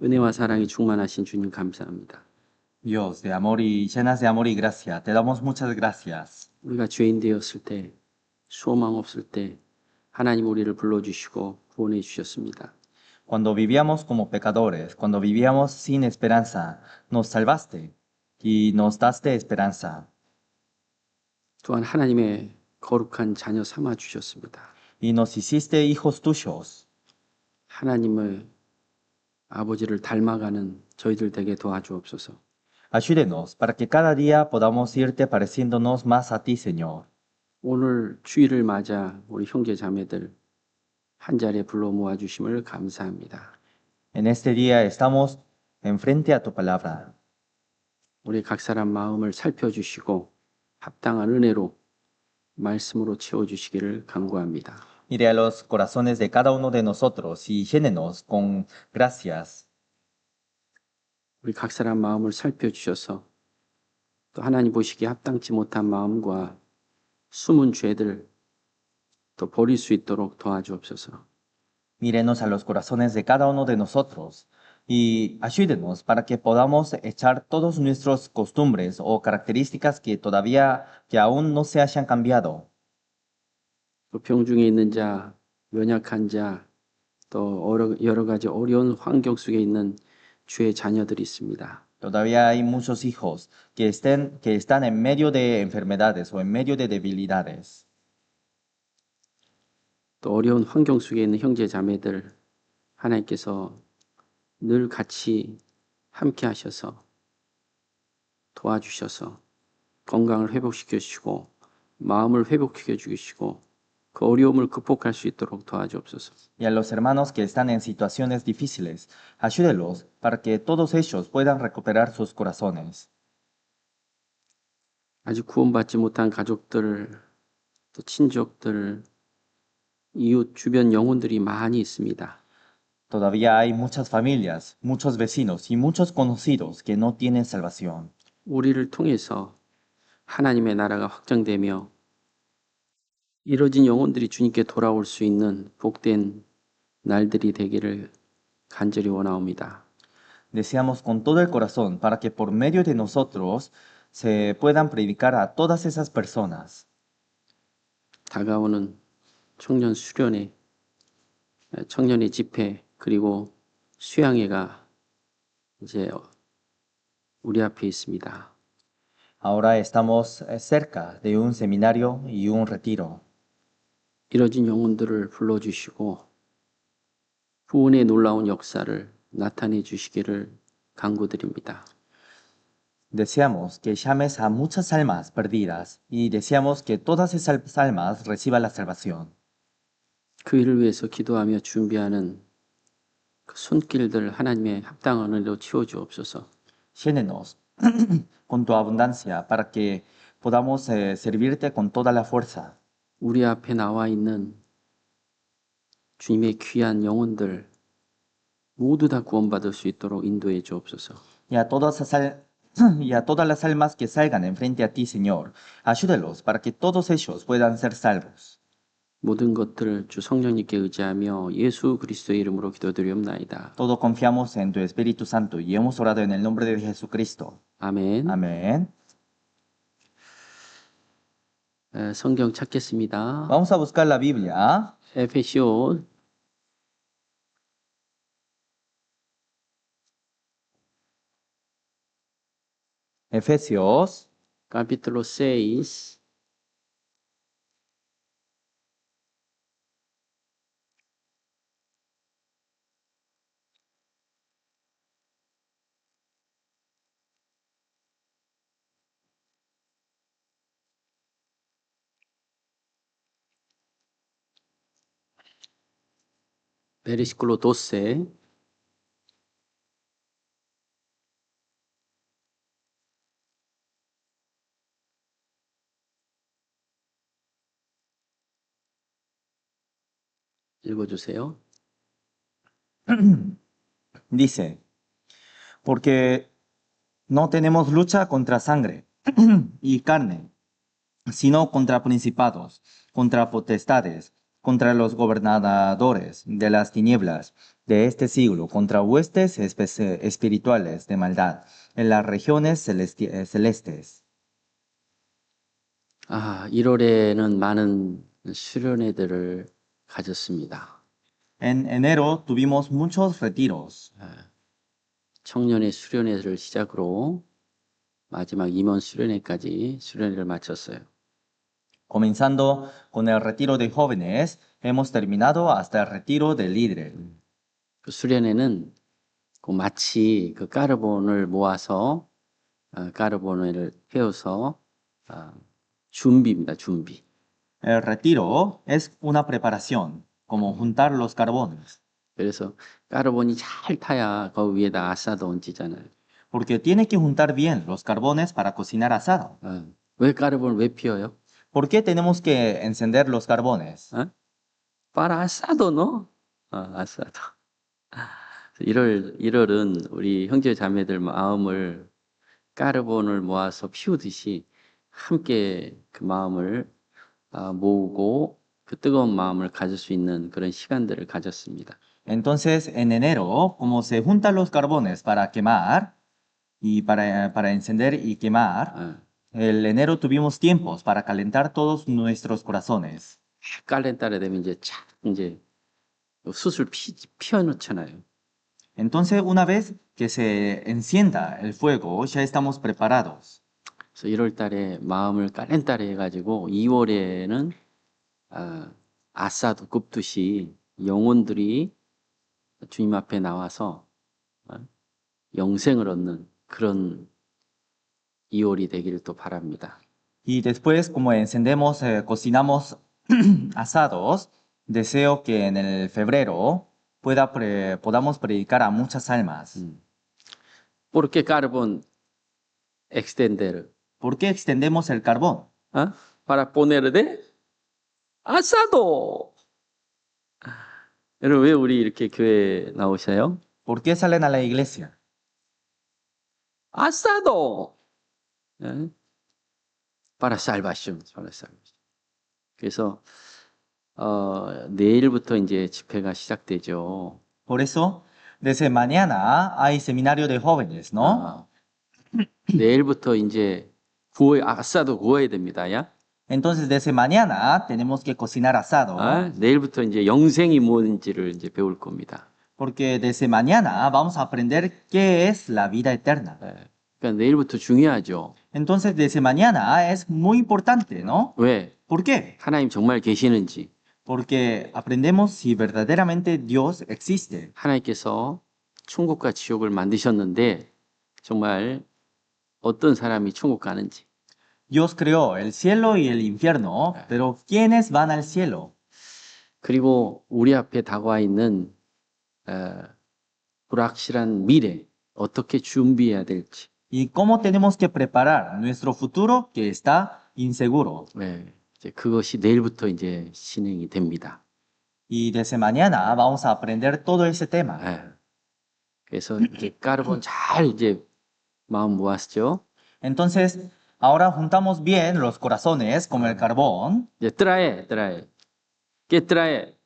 은혜와 사랑이 충만하신 주님 감사합니다. Dios de amor y llenas de amor y gracia, te damos muchas gracias. 우리가 죄인 되었을 때, 소망 없을 때 하나님 우리를 불러주시고 구원해 주셨습니다. Cuando vivíamos como pecadores, cuando vivíamos sin esperanza, nos salvaste y nos daste esperanza. 또한 하나님의 거룩한 자녀 삼아 주셨습니다. Y nos hiciste hijos tuyos. 하나님의 아버지를 닮아가는 저희들 되게 도와주옵소서. Ayúdenos para que cada día podamos irte pareciéndonos más a ti, Señor. 오늘 주일을 맞아 우리 형제 자매들 한 자리에 불러 모아 주심을 감사합니다. En este día estamos enfrente a tu palabra. 우리 각 사람 마음을 살펴주시고 합당한 은혜로 말씀으로 채워주시기를 간구합니다. Mire a los corazones de cada uno de nosotros y llénenos con gracias. 우리 각 사람 마음을 살펴주셔서 또 하나님 보시기에 합당치 못한 마음과 숨은 죄들 또 버릴 수 있도록 도와주옵소서. Mírenos a los corazones de cada uno de nosotros y ayúdenos para que podamos echar todos nuestros costumbres o características que aún no se hayan cambiado. 또 병중에 있는 자, 연약한 자, 또 여러 가지 어려운 환경 속에 있는 주의 자녀들이 있습니다. Todavía hay muchos hijos que están en medio de enfermedades o en medio de debilidades. 또 어려운 환경 속에 있는 형제 자매들 하나님께서 늘 같이 함께 하셔서 도와주셔서 건강을 회복시켜 주시고 마음을 회복시켜 주시고 그 어려움을 극복할 수 있도록 도와주옵소서. Y a los hermanos que están en situaciones difíciles, ayúdelos para que todos ellos puedan recuperar sus corazones. 아직 구원받지 못한 가족들, 또 친족들, 이웃 주변 영혼들이 많이 있습니다. Todavía hay muchas familias, muchos vecinos y muchos conocidos que no tienen salvación. 우리를 통해서 하나님의 나라가 확장되며 이뤄진 영혼들이 주님께 돌아올 수 있는 복된 날들이 되기를 간절히 원하옵니다. Deseamos con todo el corazón para que por medio de nosotros se puedan predicar a todas esas personas. 다가오는 청년 수련회, 청년의 집회, 그리고 수양회가 이제 우리 앞에 있습니다. Ahora estamos cerca de un seminario y un retiro. 이뤄진 영혼들을 불러주시고 구원의 놀라운 역사를 나타내 주시기를 간구드립니다. Deseamos que llames a muchas almas perdidas y deseamos que todas esas almas reciban la salvación. 그 일을 위해서 기도하며 준비하는 그 손길들 하나님의 합당한 은혜로 채워주옵소서. Llénenos con tu abundancia para que podamos servirte con toda la fuerza. 우리 앞에 나와 있는 주님의 귀한 영혼들 모두 다 구원받을 수 있도록 인도해 주옵소서. Y a y a todas las almas que salgan enfrente a ti, Señor, ayúdelos para que todos ellos puedan ser salvos. 모든 것들을 주 성령님께 의지하며 예수 그리스도의 이름으로 기도드리옵나이다. Todo confiamos en tu Espíritu Santo y hemos orado en el nombre de Jesucristo. 아멘. Amén. 성경 찾겠습니다. Vamos a buscar la Biblia. 에페시오 Efesios capítulo 6 versículo 12 읽어주세요. dice, porque no tenemos lucha contra sangre y carne, sino contra principados, contra potestades, contra los gobernadores de las tinieblas de este siglo, contra huestes espirituales de maldad en las regiones celestes. 1월에는 많은 수련회들을 가졌습니다. En enero tuvimos muchos retiros. 청년의 수련회를 시작으로 마지막 임원 수련회까지 수련회를 마쳤어요. Comenzando con el retiro de jóvenes, hemos terminado hasta el retiro de líderes. 그 수련회는 마치 그 까르본을 모아서 까르본을 태워서 준비입니다. 준비. El retiro es una preparación, como juntar los carbones, 그래서 까르본이 잘 타야 그 위에다 아사도 얹잖아요. porque tiene que juntar bien los carbones para cocinar asado. 왜 까르본을 왜 피워요? ¿Por qué tenemos que encender los carbones? para asado, ¿no? 아사도. 1월은 우리 형제 자매들 마음을 까르본을 모아서 피우듯이 함께 그 마음을 모으고 그 뜨거운 마음을 가질 수 있는 그런 시간들을 가졌습니다. Entonces, en enero, como se juntan los carbones para quemar y para encender y quemar, el enero tuvimos tiempos para calentar todos nuestros corazones. 깔렌달에 되면 이제 숯을 피워놓잖아요. Entonces, una vez que se encienda el fuego, ya estamos preparados. 그래서 1월 달에 마음을 깔렌달에 해가지고 2월에는 아사도 굽듯이 영혼들이 주님 앞에 나와서 영생을 얻는 그런 2월이 되기를 또 바랍니다. Y después, como encendemos, cocinamos asados, deseo que en el febrero podamos predicar a muchas almas. ¿Por qué carbón extender? ¿Por qué extendemos el carbón? Para poner de asado. 여러분 왜 우리 이렇게 교회 나오셔요? ¿Por qué salen a la iglesia? asado. para salvación. 그래서 내일부터 이제 집회가 시작되죠. Por eso, desde mañana hay seminario de jóvenes, ¿no? 내일부터 이제 아사도 구워야 됩니다. 야? Entonces, desde mañana tenemos que cocinar asado, 내일부터 이제 영생이 뭔지를 이제 배울 겁니다. porque desde mañana vamos a aprender qué es la vida eterna. 그러니까 내일부터 중요하죠. Entonces, desde mañana es muy importante, ¿no? 왜? ¿Por qué? 하나님 정말 계시는지. Porque aprendemos si verdaderamente Dios existe. 하나님께서 천국과 지옥을 만드셨는데 정말 어떤 사람이 천국 가는지. Dios creó el cielo y el infierno, pero ¿quiénes van al cielo? 그리고 우리 앞에 다가와 있는 불확실한 미래 어떻게 준비해야 될지. Y cómo tenemos que preparar nuestro futuro que está inseguro. 네, 이제 그것이 내일부터 이제 진행이 됩니다. Y desde mañana vamos a aprender todo ese tema. 그래서 이제 까르본 잘 이제 마음 모았죠. Entonces, ahora juntamos bien los corazones con el carbón. 이제 trae. ¿Qué trae?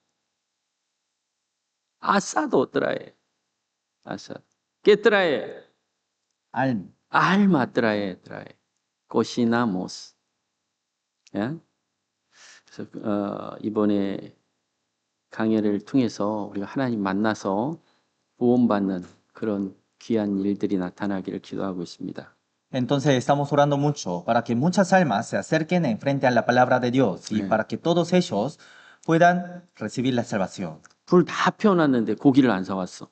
asado trae. asado. ¿Qué trae? alma trae. cocinamos. 예? 그래서 이번에 강연을 통해서 우리가 하나님 만나서 구원받는 그런 귀한 일들이 나타나기를 기도하고 있습니다. Entonces estamos orando mucho para que muchas almas se acerquen enfrente a la palabra de Dios y para que todos ellos puedan recibir la salvación. 불 다 피워놨는데 고기를 안 사왔어.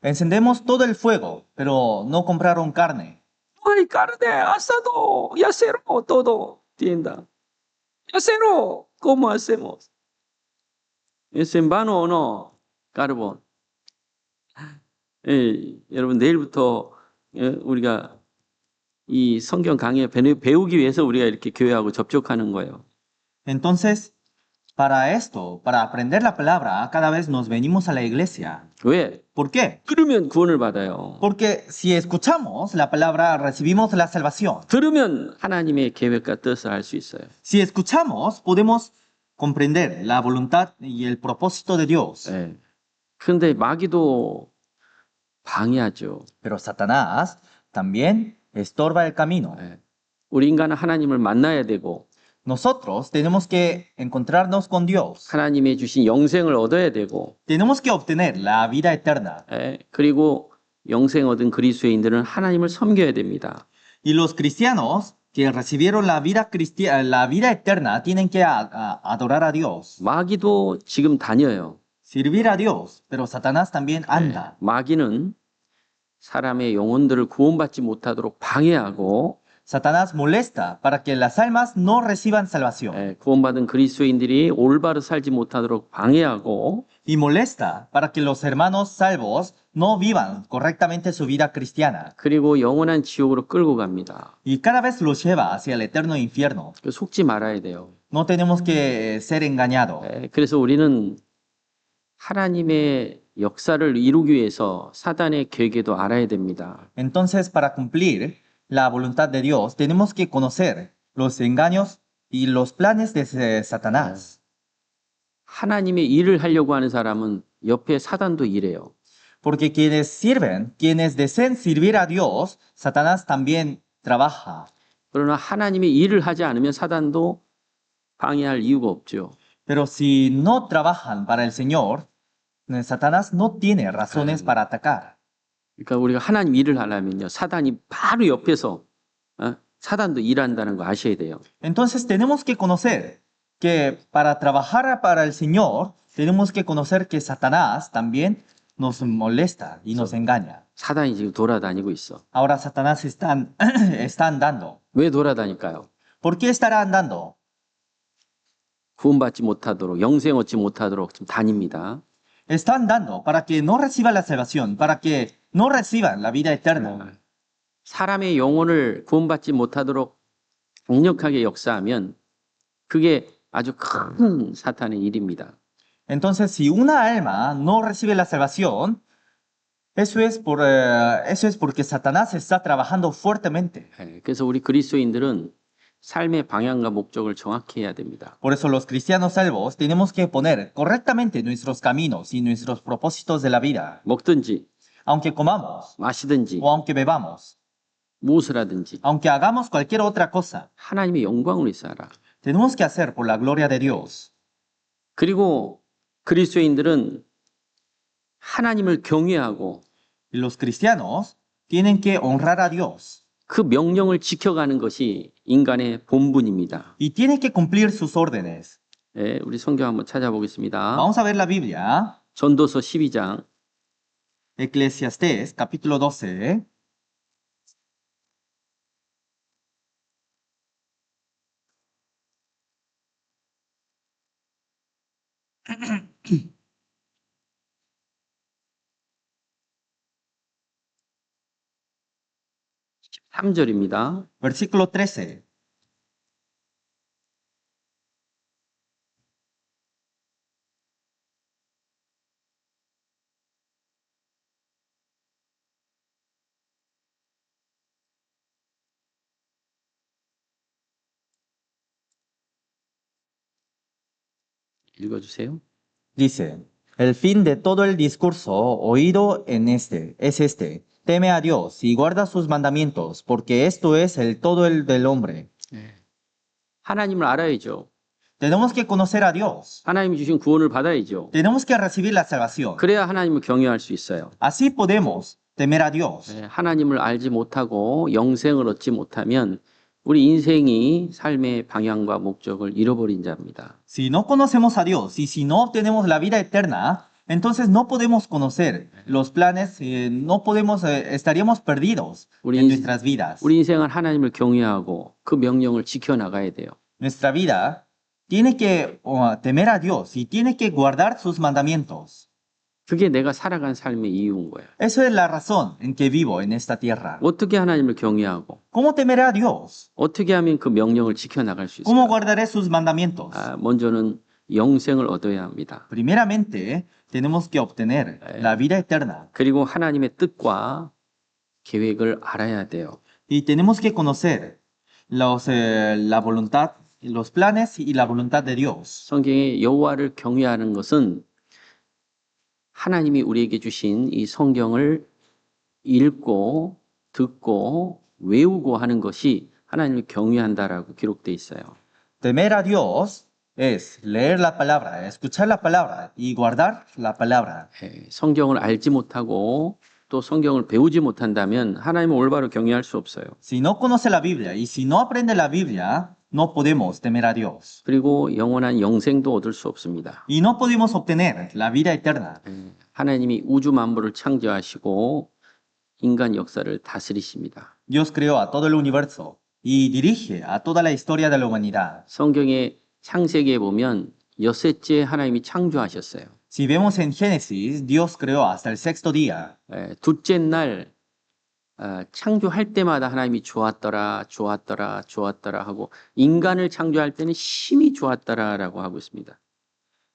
Encendemos todo el fuego, pero no compraron carne. ¡Ay, carne, asado, yacero, todo! Tienda. yacero, ¿cómo hacemos? ¿Es en vano o no? carbón. 여러분 내일부터 우리가 이 성경 강의 배우기 위해서 우리가 이렇게 교회하고 접촉하는 거예요. Entonces, para esto, para aprender la palabra, cada vez nos venimos a la iglesia. 왜? ¿Por qué? 들으면 구원을 받아요. Porque si escuchamos la palabra, recibimos la salvación. 들으면 하나님의 계획과 뜻을 알 수 있어요. Si escuchamos, podemos comprender la voluntad y el propósito de Dios. 예. 그런데 마귀도 방해하죠. Pero Satanás también estorba el camino. 예. 우리 인간은 하나님을 만나야 되고 Nosotros tenemos que encontrarnos con Dios. 하나님의 주신 영생을 얻어야 되고 Tenemos que obtener la vida eterna. 예. 그리고 영생 얻은 그리스도인들은 하나님을 섬겨야 됩니다. Y los cristianos que recibieron la vida, la vida eterna tienen que adorar a Dios, 마귀도 지금 다녀요. servir a Dios. Pero Satanás también anda. 마귀는 사람의 영혼들을 구원받지 못하도록 방해하고 Satanás molesta para que las almas no reciban salvación. 예, 구원받은 그리스도인들이 올바로 살지 못하도록 방해하고 Y molesta para que los hermanos salvos no vivan correctamente su vida cristiana. 그리고 영원한 지옥으로 끌고 갑니다. Y cada vez los lleva hacia el eterno infierno. 그 속지 말아야 돼요. No tenemos que ser engañados. 예, 그래서 우리는 하나님의 역사를 이루기 위해서 사단의 계획도 알아야 됩니다. Entonces, para cumplir la voluntad de Dios, tenemos que conocer los engaños y los planes de Satanás. 하나님의 일을 하려고 하는 사람은 옆에 사단도 일해요. Porque quienes sirven, quienes desean servir a Dios, Satanás también trabaja. 그러나 하나님의 일을 하지 않으면 사단도 방해할 이유가 없죠. Pero si no trabajan para el Señor, Satanás no tiene razones para atacar. 그러니까 우리가 하나님 일을 하려면요. 사단이 바로 옆에서 사단도 일한다는 거 아셔야 돼요. Entonces tenemos que conocer que para trabajar para el Señor, tenemos que conocer que Satanás también nos molesta y nos engaña. 사단이 지금 돌아다니고 있어. Ahora Satanás está andando. 왜 돌아다닐까요? ¿Por qué estará andando? 구원받지 못하도록 영생 얻지 못하도록 좀 다닙니다. Está andando para que no reciban la salvación, para que no reciban la vida eterna. 사람의 영혼을 구원받지 못하도록 강력하게 역사하면 그게 아주 큰 사탄의 일입니다. Entonces, si una alma no recibe la salvación, eso es porque Satanás está trabajando fuertemente. 그래서 우리 그리스도인들은 삶의 방향과 목적을 정확히 해야 됩니다. Por eso los cristianos salvos tenemos que poner correctamente nuestros caminos y nuestros propósitos de la vida. 먹든지 Aunque comamos 마시든지 o aunque bebamos, 무엇을 하든지 aunque hagamos cualquier otra cosa, 하나님의 영광을 위해서하라. tenemos que hacer por la gloria de Dios. 그리고 그리스도인들은 하나님을 경외하고 Y los cristianos tienen que honrar a Dios 그 명령을 지켜가는 것이 인간의 본분입니다. y tienen que cumplir sus órdenes. 예, 우리 성경 한번 찾아보겠습니다. Vamos a ver la Biblia, 전도서 12장 Eclesiastés, capítulo 12. 삼절입니다 Versículo 13. 읽어주세요. Dice, el fin de todo el discurso oído es este. Teme a Dios y guarda sus mandamientos, porque esto es el todo el del hombre. 하나님을 알아야죠. Tenemos que conocer a Dios. 하나님이 주신 구원을 받아야죠. Tenemos que recibir la salvación. 그래야 하나님을 경외할 수 있어요. Así podemos temer a Dios. 하나님을 알지 못하고 영생을 얻지 못하면 우리 인생이 삶의 방향과 목적을 잃어버린 자입니다. Si no conocemos a Dios y si no obtenemos la vida eterna, entonces no podemos conocer los planes, estaríamos perdidos en nuestras vidas. 우리 인생은 하나님을 경외하고 그 명령을 지켜나가야 돼요. Nuestra vida tiene que temer a Dios y tiene que guardar sus mandamientos. 그게 내가 살아간 삶의 이유인 거예요. Eso es la razón en que vivo en esta tierra. 어떻게 하나님을 경외하고 ¿Cómo temeré a Dios? 어떻게 하면 그 명령을 지켜나갈 수 ¿Cómo 있을까? guardaré sus mandamientos? 먼저는 영생을 얻어야 합니다. Primeramente, tenemos que obtener la vida eterna 그리고 하나님의 뜻과 계획을 알아야 돼요. y tenemos que conocer la voluntad los planes y la voluntad de Dios. 성경에 여호와를 경외하는 것은 하나님이 우리에게 주신 이 성경을 읽고 듣고 외우고 하는 것이 하나님을 경외한다라고 기록되어 있어요. Temer a Dios es leer la palabra, escuchar la palabra y guardar la palabra. 성경을 알지 못하고 또 성경을 배우지 못한다면 하나님을 올바로 경외할 수 없어요. Si no conoce la Biblia y si no aprende la Biblia, no podemos temer a Dios. 그리고 영원한 영생도 얻을 수 없습니다. Y no podemos obtener la vida eterna. 하나님이 우주 만물을 창조하시고 인간 역사를 다스리십니다. Dios creó a todo el universo y dirige a toda la historia de la humanidad. 성경의 창세기에 보면 여섯째 하나님이 창조하셨어요. Si vemos en Génesis, Dios creó hasta el sexto día. 둘째 날 창조할 때마다 하나님이 좋았더라, 좋았더라, 좋았더라 하고 인간을 창조할 때는 심히 좋았더라라고 하고 있습니다.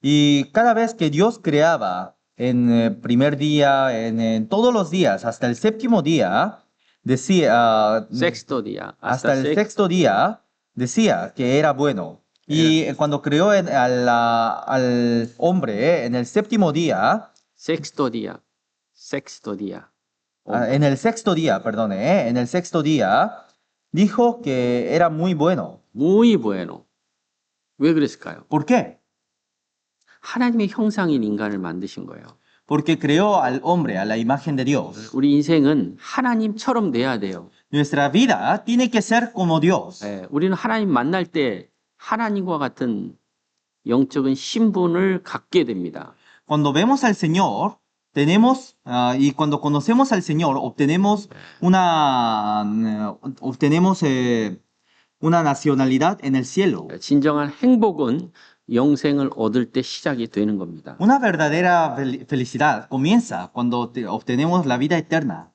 Y cada vez que Dios creaba, en el primer día, en todos los días, hasta el séptimo día, decía, 섹스토 디아, hasta el sexto día, decía que era bueno. Y cuando creó al hombre en el séptimo día, 섹스토 디아, 섹스토 디아. en el sexto día, perdone, en el sexto día, dijo que era muy bueno. muy bueno. 왜 그랬을까요? ¿Por qué? 하나님의 형상인 인간을 만드신 거예요. Porque creó al hombre a la imagen de Dios. 우리 인생은 하나님처럼 돼야 돼요. Nuestra vida tiene que ser como Dios. 우리는 하나님 만날 때 하나님과 같은 영적인 신분을 갖게 됩니다. Cuando vemos al Señor, tenemos, y cuando conocemos al Señor, obtenemos una nacionalidad en el cielo. 진정한 행복은 영생을 얻을 때 시작이 되는 겁니다. Una verdadera felicidad comienza cuando obtenemos la vida eterna.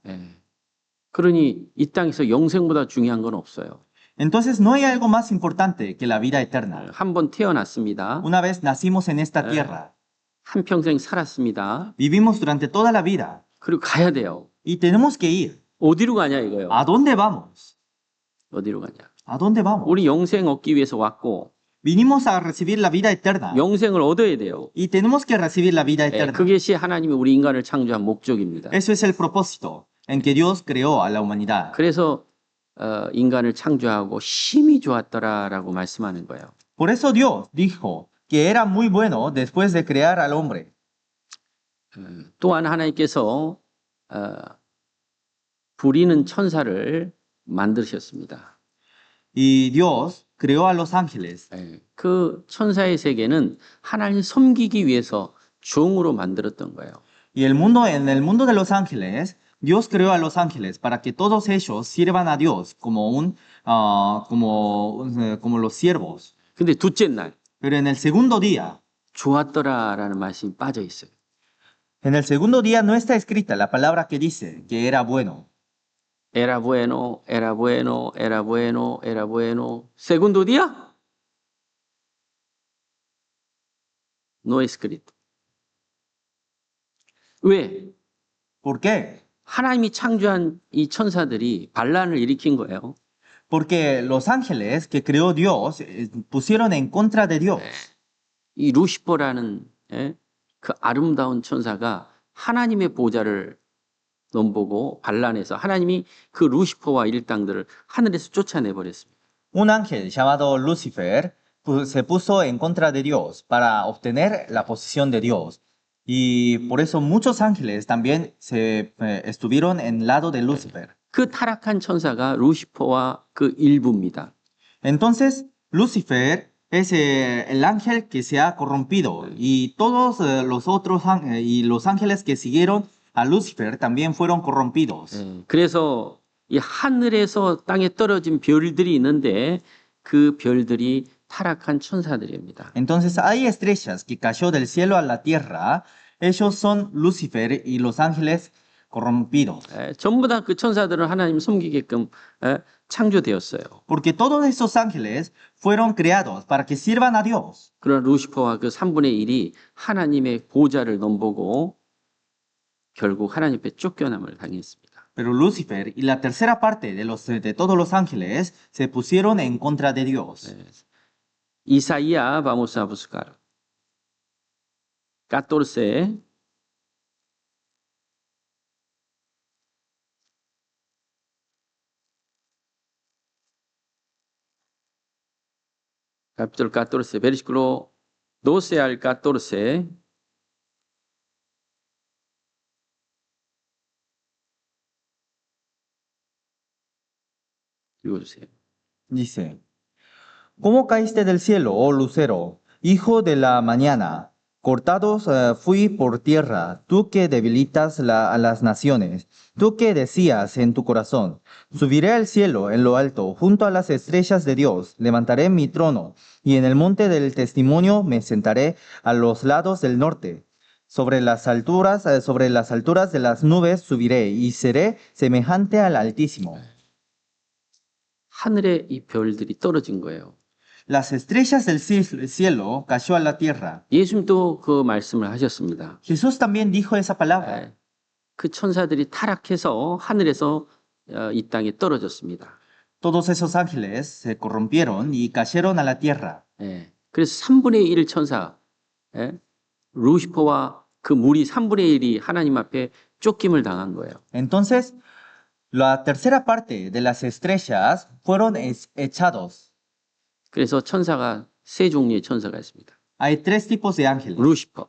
그러니 이 땅에서 영생보다 중요한 건 없어요. Entonces no hay algo más importante que la vida eterna. 한 번 태어났습니다. Una vez nacimos en esta tierra, 한평생 살았습니다. vivimos durante toda la vida 그리고 가야 돼요. y tenemos que ir. 어디로 가냐 이거요. ¿A dónde vamos? 어디로 가냐. ¿A dónde vamos? 우리 영생 얻기 위해서 왔고 Vinimos a recibir la vida eterna 영생을 얻어야 돼요. y tenemos que recibir la vida eterna. 그것이 하나님이 우리 인간을 창조한 목적입니다. Eso es el propósito en que Dios creó a la humanidad. 그래서 인간을 창조하고 심히 좋았더라라고 말씀하는 거예요. Por eso Dios dijo que era muy bueno después de crear al hombre. 또한 하나님께서 부리는 천사를 만드셨습니다. Y Dios creó a los ángeles. 그 천사의 세계는 하나님 섬기기 위해서 종으로 만들었던 거예요. Y en el mundo de los ángeles, Dios creó a los ángeles para que todos ellos sirvan a Dios como los siervos. 근데 둘째 날 Pero en el segundo día, 좋았더라라는 말씀이 빠져 있어요. en el segundo día no está escrita la palabra que dice que era bueno. Era bueno, era bueno, era bueno, era bueno. Segundo día, no escrito. 왜? ¿Por qué? 하나님이 창조한 이 천사들이 반란을 일으킨 거예요. Porque los ángeles que creó Dios pusieron en contra de Dios. 이 루시퍼라는 그 아름다운 천사가 하나님의 보좌를 넘보고 반란해서 하나님이 그 루시퍼와 일당들을 하늘에서 쫓아내 버렸습니다. Un ángel llamado Lucifer se puso en contra de Dios para obtener la posición de Dios. Y por eso muchos ángeles también estuvieron en lado de Lucifer. 그 타락한 천사가 루시퍼와 그 일부입니다. Entonces, Lucifer es el ángel que se ha corrompido y todos los otros y los ángeles que siguieron a Lucifer también fueron corrompidos. 그래서 이 하늘에서 땅에 떨어진 별들이 있는데 그 별들이 타락한 천사들입니다. Entonces hay estrellas que cayó del cielo a la tierra. Ellos son Lucifer y los ángeles corrompidos. 전부 다 그 천사들은 하나님 섬기게끔 창조되었어요. Porque todos esos ángeles fueron creados para que sirvan a Dios. 그러나 루시퍼와 그 3분의 1이 하나님의 보좌를 넘보고 결국 하나님 앞에 쫓겨남을 당했습니다. Pero Lucifer y la tercera parte de todos los ángeles se pusieron en contra de Dios. Isaías, vamos a buscar. 14. Capítulo 14, versículo 12 al 14. 읽어주세요. Dice, ¿cómo caíste del cielo, oh lucero, hijo de la mañana? Cortados fui por tierra, tú que debilitas a las naciones, tú que decías en tu corazón, subiré al cielo en lo alto, junto a las estrellas de Dios, levantaré mi trono, y en el monte del testimonio me sentaré a los lados del norte. Sobre las alturas de las nubes subiré, y seré semejante al Altísimo. 하늘에 이 별들이 떨어진 거예요. Las estrellas del cielo cayó a la tierra. 예수님도 그 말씀을 하셨습니다. Jesús también dijo esa palabra. 예, 그 천사들이 타락해서 하늘에서 이 땅에 떨어졌습니다. Todos esos ángeles se corrompieron y cayeron a la tierra. 예, 그래서 3분의 1 천사, 예, 루시퍼와 그 무리 3분의 1이 하나님 앞에 쫓김을 당한 거예요. Entonces, la tercera parte de las estrellas fueron echados. 그래서 천사가 세 종류의 천사가 있습니다. Hay tres tipos de ángeles: 루시퍼,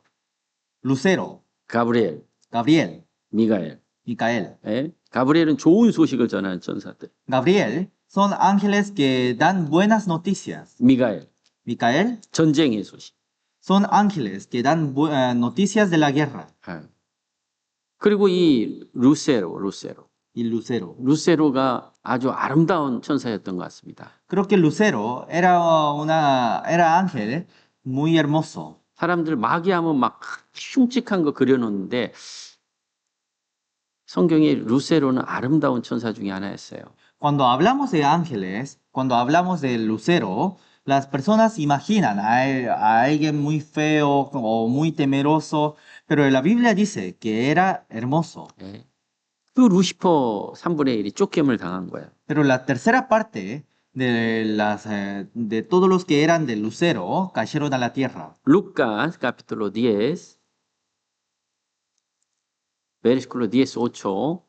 Lucero, 가브리엘, Gabriel, 미가엘. Micael. 예, 가브리엘은 좋은 소식을 전하는 천사들. Gabriel son ángeles que dan buenas noticias. 미가엘, Micael 전쟁의 소식. son ángeles que dan noticias de la guerra. 예. 그리고 이 루세로. Y Lucero. 루세로가 아주 아름다운 천사였던 것 같습니다. Creo que Lucero era ángel muy hermoso. 사람들 마귀하면 막 흉측한 거 그려놓는데 성경에 루세로는 아름다운 천사 중에 하나였어요. Cuando hablamos de ángeles, cuando hablamos de Lucero, las personas imaginan a alguien muy feo o muy temeroso, pero la Biblia dice que era hermoso. 예. 그 루시퍼 3분의 1이 쫓김을 당한 거예요. Pero la tercera parte de todos los que eran de Lucero cayeron a la tierra. Lucas capítulo 10, versículo 18.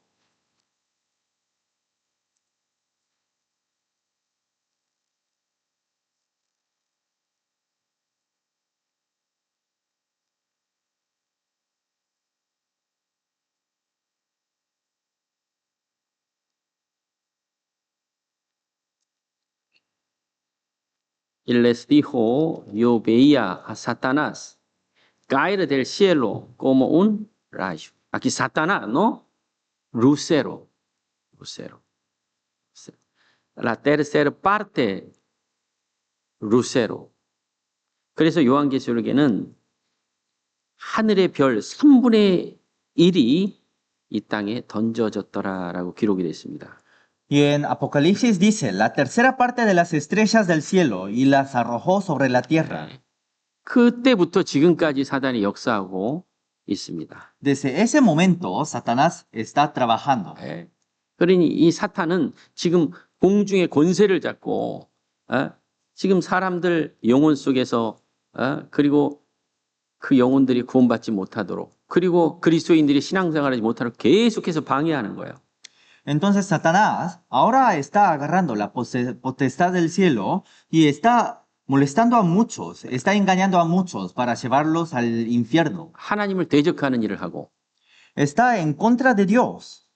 Y les dijo, yo veía a Satanás caer del cielo como un rayo. Aquí Satanás, ¿no? Lucero. La tercera parte, 루세로. 그래서 요한계시록에는 하늘의 별 3분의 1이 이 땅에 던져졌더라라고 기록이 되어 있습니다. Y en Apocalipsis dice, la tercera parte de las estrellas del cielo y las arrojó sobre la tierra. 그때부터 지금까지 사단이 역사하고 있습니다. Desde ese momento, Satanás está trabajando. 예. 그러니 이 사탄은 지금 공중의 권세를 잡고 지금 사람들 영혼 속에서 그리고 그 영혼들이 구원받지 못하도록 그리고 그리스도인들이 신앙생활하지 못하도록 계속해서 방해하는 거예요. Entonces Satanás ahora está agarrando la potestad del cielo y está molestando a muchos, está engañando a muchos para llevarlos al infierno. 하나님을 대적하는 일을 하고 Está en contra de Dios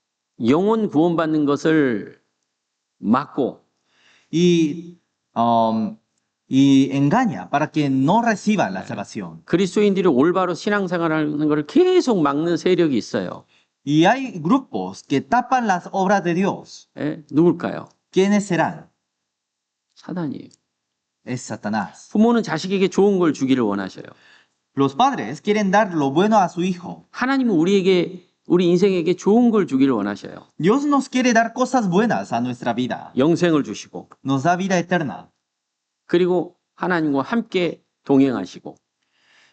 영혼 구원받는 것을 막고 y engaña para que no reciban la salvación. 그리스도인들이 올바로 신앙생활하는 것을 계속 막는 세력이 있어요. Y hay grupos que tapan las obras de Dios. 예? 누굴까요? ¿Quiénes serán? 사단이에요. Es Satanás. 부모는 자식에게 좋은 걸 주기를 원하셔요. Los padres quieren dar lo bueno a su hijo. 하나님은 우리 인생에게 좋은 걸 주기를 원하셔요. Dios nos quiere dar cosas buenas a nuestra vida. 영생을 주시고 Nos da vida eterna. 그리고 하나님과 함께 동행하시고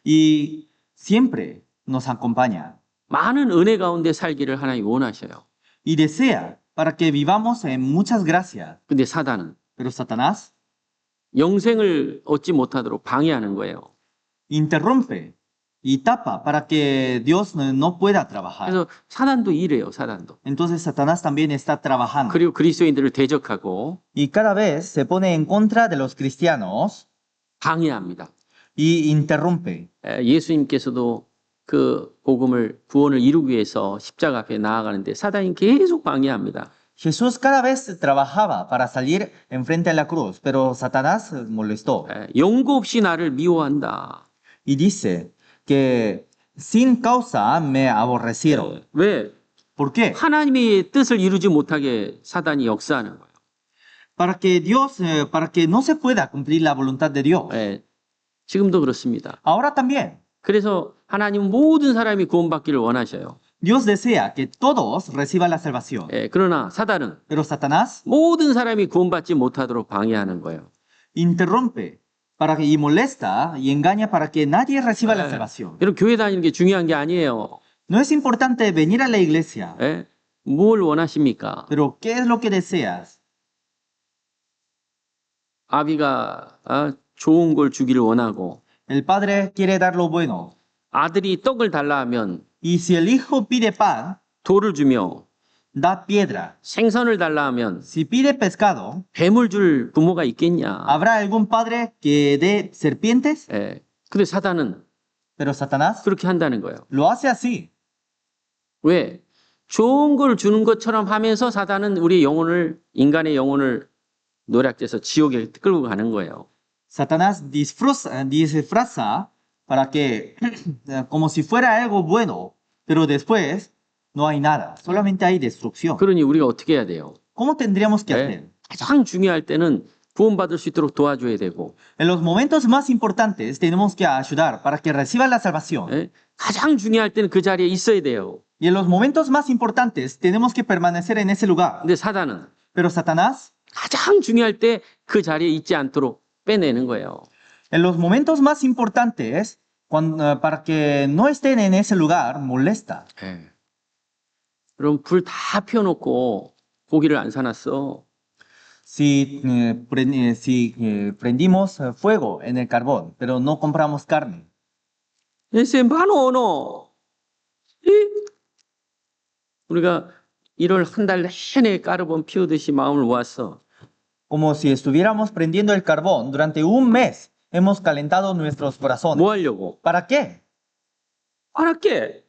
Y siempre nos acompaña. 많은 은혜 가운데 살기를 하나님이 원하셔요. Y desea para que vivamos en muchas gracias. 근데 사단은 Pero Satanás 영생을 얻지 못하도록 방해하는 거예요. Interrumpe y tapa para que Dios no pueda trabajar. 그래서 사단도 이래요, 사단도. Entonces Satanás también está trabajando. 그리고 그리스도인들을 대적하고 Y cada vez se pone en contra de los cristianos 방해합니다. y interrumpe. 예수님께서도 그 복음을 구원을 이루기 위해서 십자가 앞에 나아가는데 사단이 계속 방해합니다. Jesús cada vez trabajaba para salir enfrente a la cruz, pero Satanás molestó 연고 없이 나를 미워한다. y dice que sin causa me aborrecieron. 왜? ¿Por qué? 하나님의 뜻을 이루지 못하게 사단이 역사하는 거예요. Para que Dios, para que no se pueda cumplir la voluntad de Dios. 지금도 그렇습니다. Ahora también, 그래서 하나님은 모든 사람이 구원받기를 원하셔요. Dios desea que todos reciban la salvación. 그러나 사단은 Pero Satanás 모든 사람이 구원받지 못하도록 방해하는 거예요. interrumpe para que, y molesta y engaña para que nadie reciba la salvación. 여러분 교회 다니는 게 중요한 게 아니에요. No es importante venir a la iglesia, 뭘 원하십니까? pero ¿qué es lo que deseas? 아비가 좋은 걸 주기를 원하고 El padre quiere dar lo bueno. 아들이 떡을 달라 하면 Y si el hijo pide pan, 돌을 주며 da piedra. 생선을 달라 하면 Si pide pescado, 뱀을 줄 부모가 있겠냐? ¿habrá algún padre que dé serpientes? 근데 사단은 Pero Satanás 그렇게 한다는 거예요. lo hace así. 왜? 좋은 걸 주는 것처럼 하면서 사단은 우리 영혼을, 인간의 영혼을 노략질해서 지옥에 끌고 가는 거예요. Satanás disfraza para que, como si fuera algo bueno, pero después no hay nada, solamente hay destrucción. 그러니 우리가 어떻게 해야 돼요? ¿Cómo tendríamos que hacer? 가장 중요할 때는 구원받을 수 있도록 도와줘야 되고 En los momentos más importantes tenemos que ayudar para que reciban la salvación. 가장 중요할 때는 그 자리에 있어야 돼요. Y en los momentos más importantes tenemos que permanecer en ese lugar. 근데 사단은 Pero Satanás, 가장 중요할 때 그 자리에 있지 않도록 빼내는 거예요. en los momentos más importantes, para que no estén en ese lugar, molesta. 그럼 불 다 피워놓고 고기를 안 사놨어. Si prendimos fuego en el carbón, pero no compramos carne. ese 많어. 우리가 1월 한 달 내내 까르본 피우듯이 마음을 모았어. Como si estuviéramos prendiendo el carbón durante un mes, hemos calentado nuestros corazones. 뭐 하려고? ¿Para qué? ¿Para qué?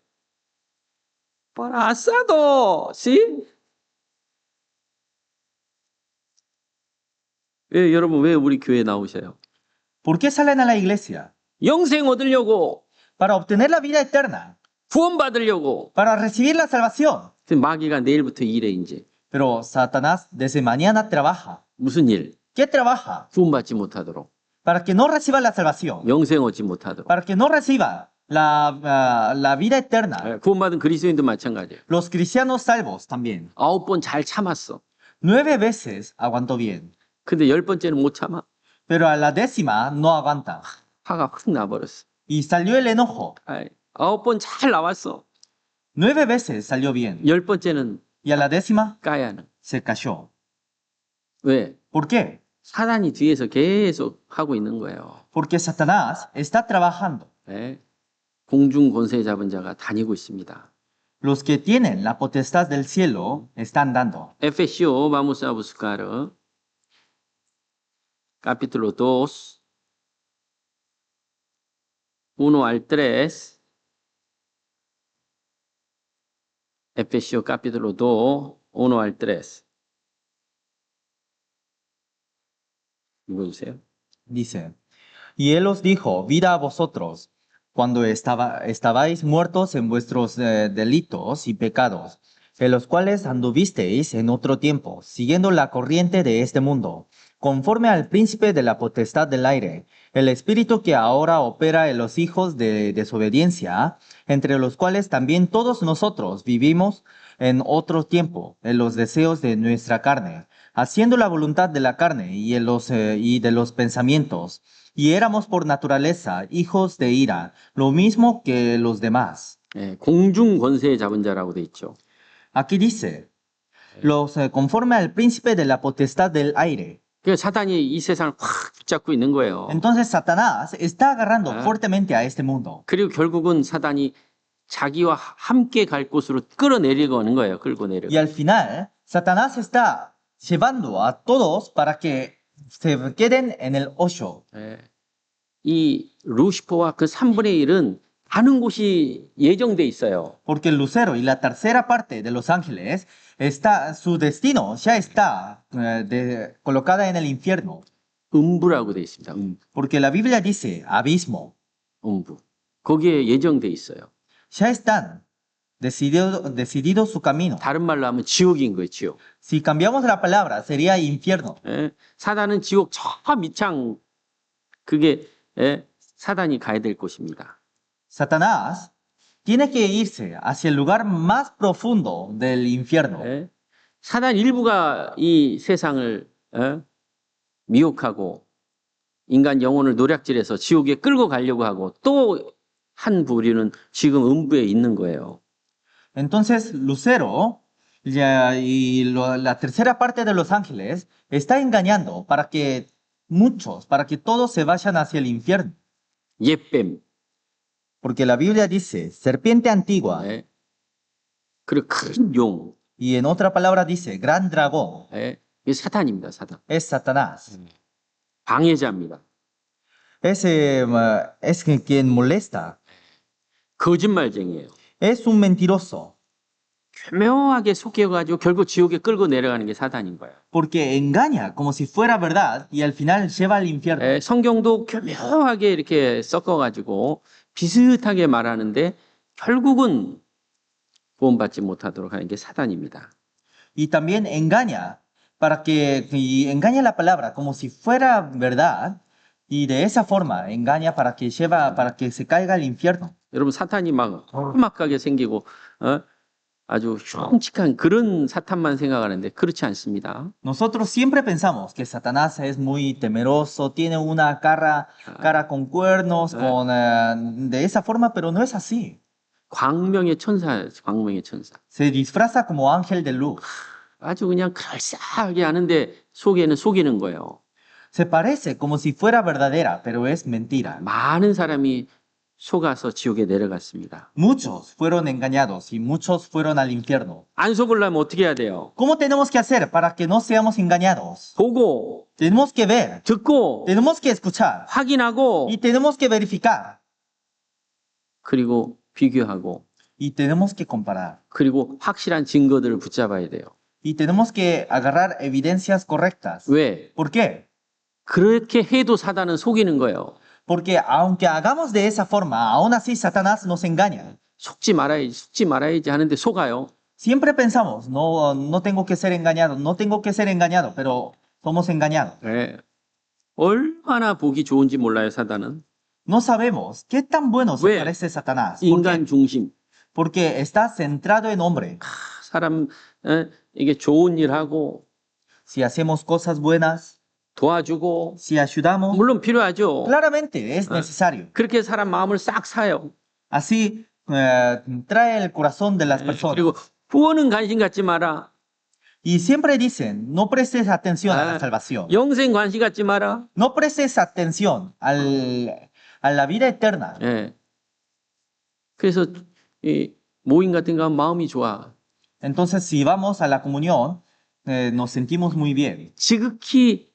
Para asado, ¿sí? 여러분 왜 우리 교회에 나오셔요? ¿Por qué salen a la iglesia? 영생 얻으려고, Para obtener la vida eterna, 구원 받으려고. para recibir la salvación. 마귀가 내일부터 일해 이제. Pero Satanás desde mañana trabaja. 무슨 일? ¿Qué trabaja? 구원 받지 못하도록, Para que no reciba la salvación, 영생 얻지 못하도록. para que no reciba la vida eterna. 구원 받은 그리스도인도 마찬가지예요. Los cristianos salvos también. 9번 잘 참았어. 9 veces aguantó bien, 근데 10번째는 못 참아. pero a la 10ª no aguanta. 화가 확 나버렸어. Y salió el enojo. 9번 잘 나왔어. 9 veces salió bien. 10번째는 Y a la 10ª 까야는. se cayó. 왜? ¿Por qué? 사단이 뒤에서 계속 하고 있는 거예요. Porque Satanás está trabajando. 공중 권세 잡은 자가 다니고 있습니다. Los que tienen la potestad del cielo están dando. Efesios, vamos a buscar capítulo 2, 1 al 3. Efesios capítulo 2, 1 al 3. 읽어주세요. Dice, y él os dijo, vida a vosotros, cuando estabais muertos en vuestros delitos y pecados, en los cuales anduvisteis en otro tiempo, siguiendo la corriente de este mundo, conforme al príncipe de la potestad del aire, el espíritu que ahora opera en los hijos de desobediencia, entre los cuales también todos nosotros vivimos en otro tiempo, en los deseos de nuestra carne, haciendo la voluntad de la carne y de los pensamientos, y éramos por naturaleza hijos de ira, lo mismo que los demás. 공중 권세 잡은 자라고 돼 있죠. Aquí dice, conforme al príncipe de la potestad del aire. 그 사단이 이 세상을 확 붙잡고 있는 거예요. Entonces Satanás está agarrando Ah. fuertemente a este mundo. 그리고 결국은 사단이 자기와 함께 갈 곳으로 끌어내리고 하는 거예요. 끌고 내려. Y al final, Satanás está llevando a todos para que se queden en el hoyo. 예. 이 루시퍼와 그 3분의 1은 가는 곳이 예정돼 있어요. Porque el lucero y la tercera parte de los ángeles, su destino ya está colocada en el infierno. 음부라고 돼 있습니다. Porque la Biblia dice abismo. 음부. 거기에 예정돼 있어요. Ya están decidido su camino. 다른 말로 하면 지옥인 거예요. 지옥. Si cambiamos la palabra, sería infierno. 예. 사단은 지옥 저 밑창 그게 예, 사단이 가야 될 곳입니다. Satanás tiene que irse hacia el lugar más profundo del infierno. 예. 사단 일부가 이 세상을 미혹하고 인간 영혼을 노략질해서 지옥에 끌고 가려고 하고 또 한 부류는 지금 음부에 있는 거예요. Entonces, Lucero la tercera parte de los ángeles está engañando para que todos se vayan hacia el infierno. 옛뱀, Porque la Biblia dice serpiente antigua 예. 그리고 큰 용, y en otra palabra dice gran dragón. 예. 이게 사탄입니다. 사탄. Es Satanás. 방해자입니다. Es quien molesta. 거짓말쟁이에요. Es un mentiroso. 교묘하게 속여가지고 결국 지옥에 끌고 내려가는 게 사단인 거예요. Porque engaña como si fuera verdad y al final lleva al infierno. 예, 성경도 교묘하게 이렇게 섞어가지고 비슷하게 말하는데 결국은 구원받지 못하도록 하는 게 사단입니다. Y también engaña engaña la palabra como si fuera verdad y de esa forma engaña para que se caiga al infierno. 여러분 사탄이 막 험악하게 생기고 아주 흉측한 그런 사탄만 생각하는데 그렇지 않습니다. Nosotros siempre pensamos que Satanás es muy temeroso, tiene una cara con cuernos, de esa forma, pero no es así. 광명의 천사예요. 광명의 천사. Se disfraza como ángel de luz. 아주 그냥 그럴싸하게 하는데 속에는 속이는 거예요. Se parece como si fuera verdadera, pero es mentira. 많은 사람이 속아서 지옥에 내려갔습니다. Muchos fueron engañados y muchos fueron al infierno. 안 속으려면 어떻게 해야 돼요? ¿Cómo tenemos que hacer para que no seamos engañados? 보고, Tenemos que ver, 듣고, tenemos que escuchar 확인하고, y tenemos que verificar 그리고 비교하고, y tenemos que comparar 그리고 확실한 증거들을 붙잡아야 돼요. y tenemos que agarrar evidencias correctas. 왜? ¿Por qué? 그렇게 해도 사단은 속이는 거예요. Porque aunque hagamos de esa forma, aún así Satanás nos engaña. 속지 말아야지 하는데 속아요. Siempre pensamos, no tengo que ser engañado, pero somos engañados. 네. 얼마나 보기 좋은지 몰라요, 사단은. No sabemos qué tan bueno se 왜? parece Satanás. 인간 중심. Porque está centrado en hombre. 사람 이게 좋은 일 하고 Si hacemos cosas buenas, 도와주고 si ayudamos, 물론 필요하죠. claramente es necesario. 그렇게 사람 마음을 싹 사요. Así trae el corazón de las personas. 그리고 구원은 관심 갖지 마라. Y siempre dicen, no prestes atención a la 아, salvación. 영생 관심 갖지 마라. No prestes atención a la vida eterna. 예. 그래서 이 모임 같은 거 하면 마음이 좋아. Entonces, si vamos a la comunión, nos sentimos muy bien. 지극히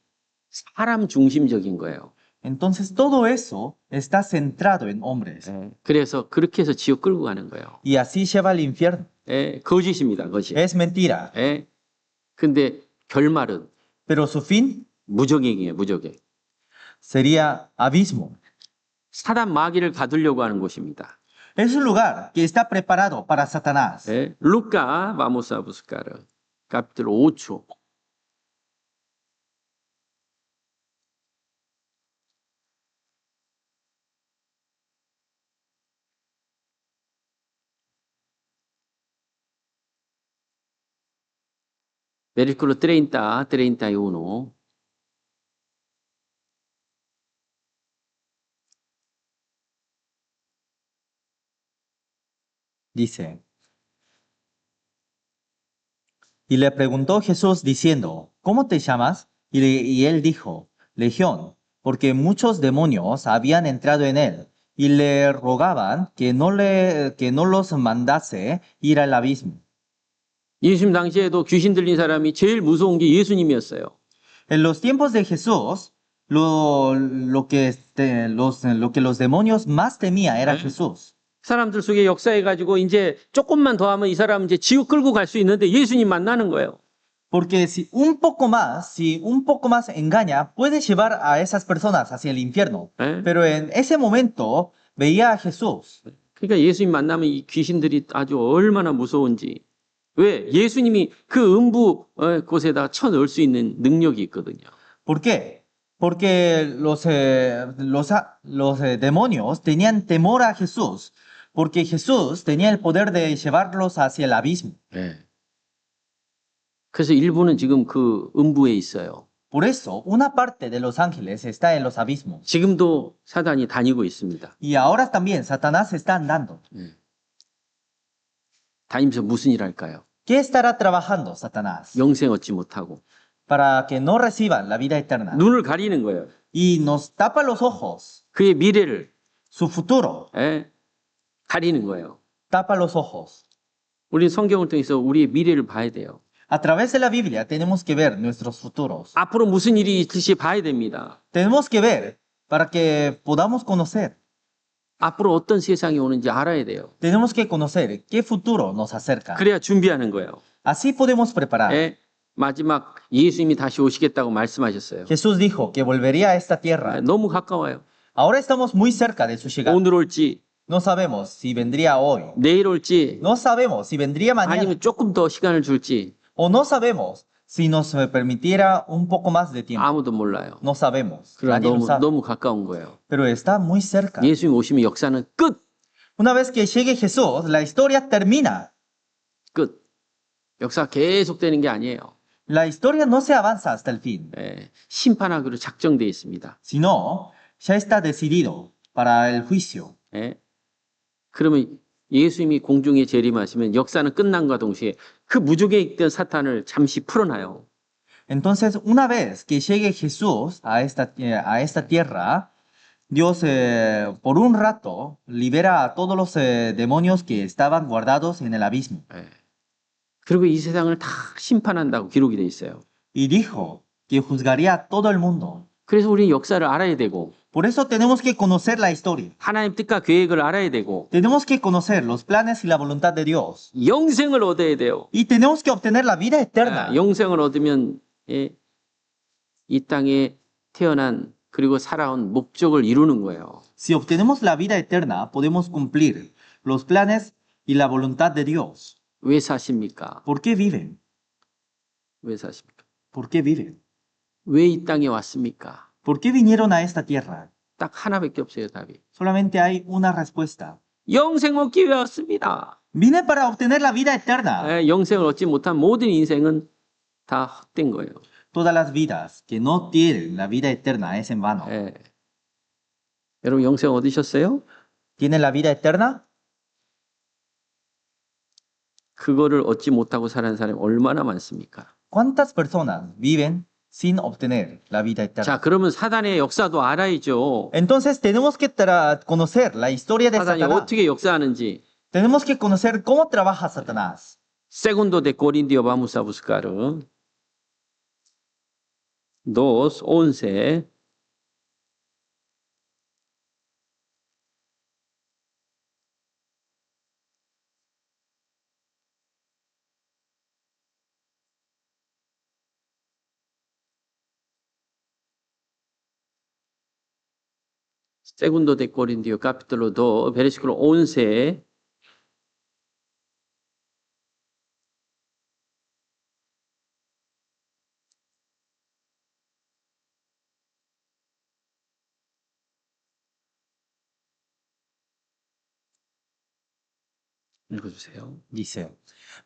사람 중심적인 거예요. Entonces, todo eso está centrado en hombres. 예. 그래서 그렇게 해서 지옥 끌고 가는 거예요. Y así lleva al infierno. 예. 거짓입니다. 거짓. Es mentira. 예. 근데 결말은 Pero su fin 무적행이에요. 무적행. sería abismo. 사단 마귀를 가두려고 하는 곳입니다. Es un lugar que está preparado para Satanás. 예. 루카 vamos a buscar capítulo 8. Versículo 30, 31. Dice, y le preguntó Jesús diciendo, ¿cómo te llamas? Y él dijo, Legión, porque muchos demonios habían entrado en él y le rogaban que no los mandase ir al abismo. 예수님 당시에도 귀신 들린 사람이 제일 무서운 게 예수님이었어요. En los tiempos de Jesús, lo que los demonios más temía era Jesús. 사람들 속에 역사해가지고 이제 조금만 더 하면 이 사람 이제 지옥 끌고 갈 수 있는데 예수님 만나는 거예요. Porque si un poco más engaña, puede llevar a esas personas hacia el infierno. ¿Eh? Pero en ese momento veía a Jesús. 그러니까 예수님 만나면 이 귀신들이 아주 얼마나 무서운지. 왜? 예수님이 그 음부 곳에다 쳐넣을 수 있는 능력이 있거든요. ¿Por qué? Porque los demonios tenían temor a Jesús. Porque Jesús tenía el poder de llevarlos hacia el abismo. 네. 그래서 일부는 지금 그 음부에 있어요. Por eso, una parte de los ángeles está en los abismos. 지금도 사단이 다니고 있습니다. Y ahora también Satanás está andando. 다니면서 무슨 일 할까요? ¿Qué estará trabajando Satanás? 영생 얻지 못하고 Para que no reciban la vida eterna. 눈을 가리는 거예요. Y nos tapa los ojos, 그의 미래를 su futuro, 가리는 거예요. tapa los ojos. 우리 성경을 통해서 우리의 미래를 봐야 돼요. A través de la Biblia tenemos que ver nuestros futuros. 앞으로 무슨 일이 있을지 봐야 됩니다. Tenemos que ver para que podamos conocer. 앞으로 어떤 세상이 오는지 알아야 돼요. Tenemos que conocer qué futuro nos acerca. 그래야 준비하는 거예요. Así podemos preparar. 마지막 예수님이 다시 오시겠다고 말씀하셨어요. Jesús dijo que volvería a esta tierra. 너무 가까워요. Ahora estamos muy cerca de su llegada. 오늘 올지, No sabemos si vendría hoy. 내일 올지, No sabemos si vendría mañana. 아니면 조금 더 시간을 줄지 O no sabemos si nos permitiera un poco más de tiempo. 아무도 몰라요. No sabemos. 그러나 Nadie lo sabe. 너무 가까운 거예요. Pero está muy cerca. 예수님 오시면 역사는 끝! Una vez que llegue Jesús, la historia termina. 끝. 역사 계속되는 게 아니에요. La historia no se avanza hasta el fin, 심판하기로 작정되어 있습니다. sino ya está decidido para el juicio. 그러면 예수님이 공중에 재림하시면 역사는 끝난과 동시에 그 무적에 있던 사탄을 잠시 풀어놔요. Entonces, una vez que llegue Jesús a esta tierra, Dios por un rato libera a todos los demonios que estaban guardados en el abismo. 그리고 이 세상을 다 심판한다고 기록이 돼 있어요. Y dijo que juzgaría a todo el mundo. 그래서 우리는 역사를 알아야 되고 Por eso tenemos que conocer la historia. 하나님 뜻과 계획을 알아야 되고 Tenemos que conocer los planes y la voluntad de Dios. 영생을 얻어야 돼요. Y tenemos que obtener la vida eterna. 영생을 얻으면 이 땅에 태어난 그리고 살아온 목적을 이루는 거예요. Si obtenemos la vida eterna, podemos cumplir los planes y la voluntad de Dios. 왜 사십니까? ¿Por qué viven? 왜 사십니까? ¿Por qué viven? 왜 이 땅에 왔습니까? ¿Por qué vinieron a esta tierra? 딱 하나밖에 없어요, 답이. Solamente hay una respuesta. 영생 얻기 위해 왔습니다. Vine para obtener la vida eterna. 영생을 얻지 못한 모든 인생은 다 헛된 거예요. Todas las vidas que no tienen la vida eterna es en vano. 여러분 영생 얻으셨어요? ¿Tienen la vida eterna? 그거를 얻지 못하고 사는 사람이 얼마나 많습니까? ¿Cuántas personas viven sin obtener la vida eterna? 자, 그러면 사단의 역사도 알아야죠. Entonces tenemos que conocer la historia de 사단이 Satanás. 어떻게 역사하는지. Tenemos que conocer cómo trabaja Satanás. Segundo de Corintios, vamos a buscar 2:11. Segundo de Corintios, capítulo 2, versículo 11. 읽어주세요. Dice,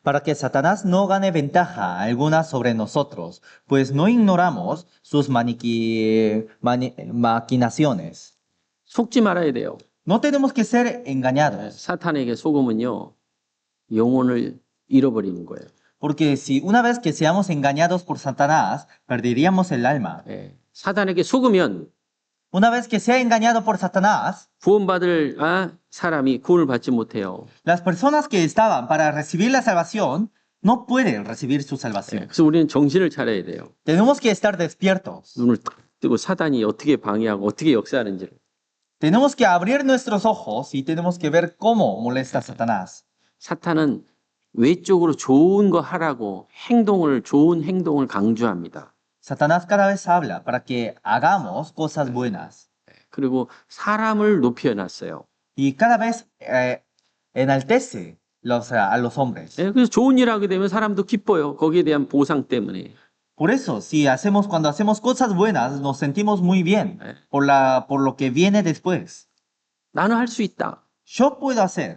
para que Satanás no gane ventaja alguna sobre nosotros, pues no ignoramos sus maquinaciones. 속지 말아야 돼요. No tenemos que ser engañados. 사탄에게 속으면요, 영혼을 잃어버리는 거예요. Porque si una vez que seamos engañados por Satanás, perderíamos el alma. 예, 사단에게 속으면 Una vez que sea engañado por Satanás, 구원받을 사람이 구원을 받지 못해요. las personas que estaban para recibir la salvación no pueden recibir su 예, salvación. 그래서 우리는 정신을 차려야 돼요. Tenemos que estar despiertos. 눈을 딱 뜨고 사단이 어떻게 방해하고 어떻게 역사하는지를. Tenemos que abrir nuestros ojos y tenemos que ver cómo molesta a Satanás. 사탄은 외적으로 좋은 거 하라고 좋은 행동을 강조합니다. Satanás cada vez habla para que hagamos cosas buenas. 그리고 사람을 높여놨어요. Y cada vez enaltece a los hombres. 예, 그래서 좋은 일 하게 되면 사람도 기뻐요. 거기에 대한 보상 때문에. Por eso, cuando hacemos cosas buenas, nos sentimos muy bien Eh. por lo que viene después. 나는 할 수 있다. Yo puedo hacer,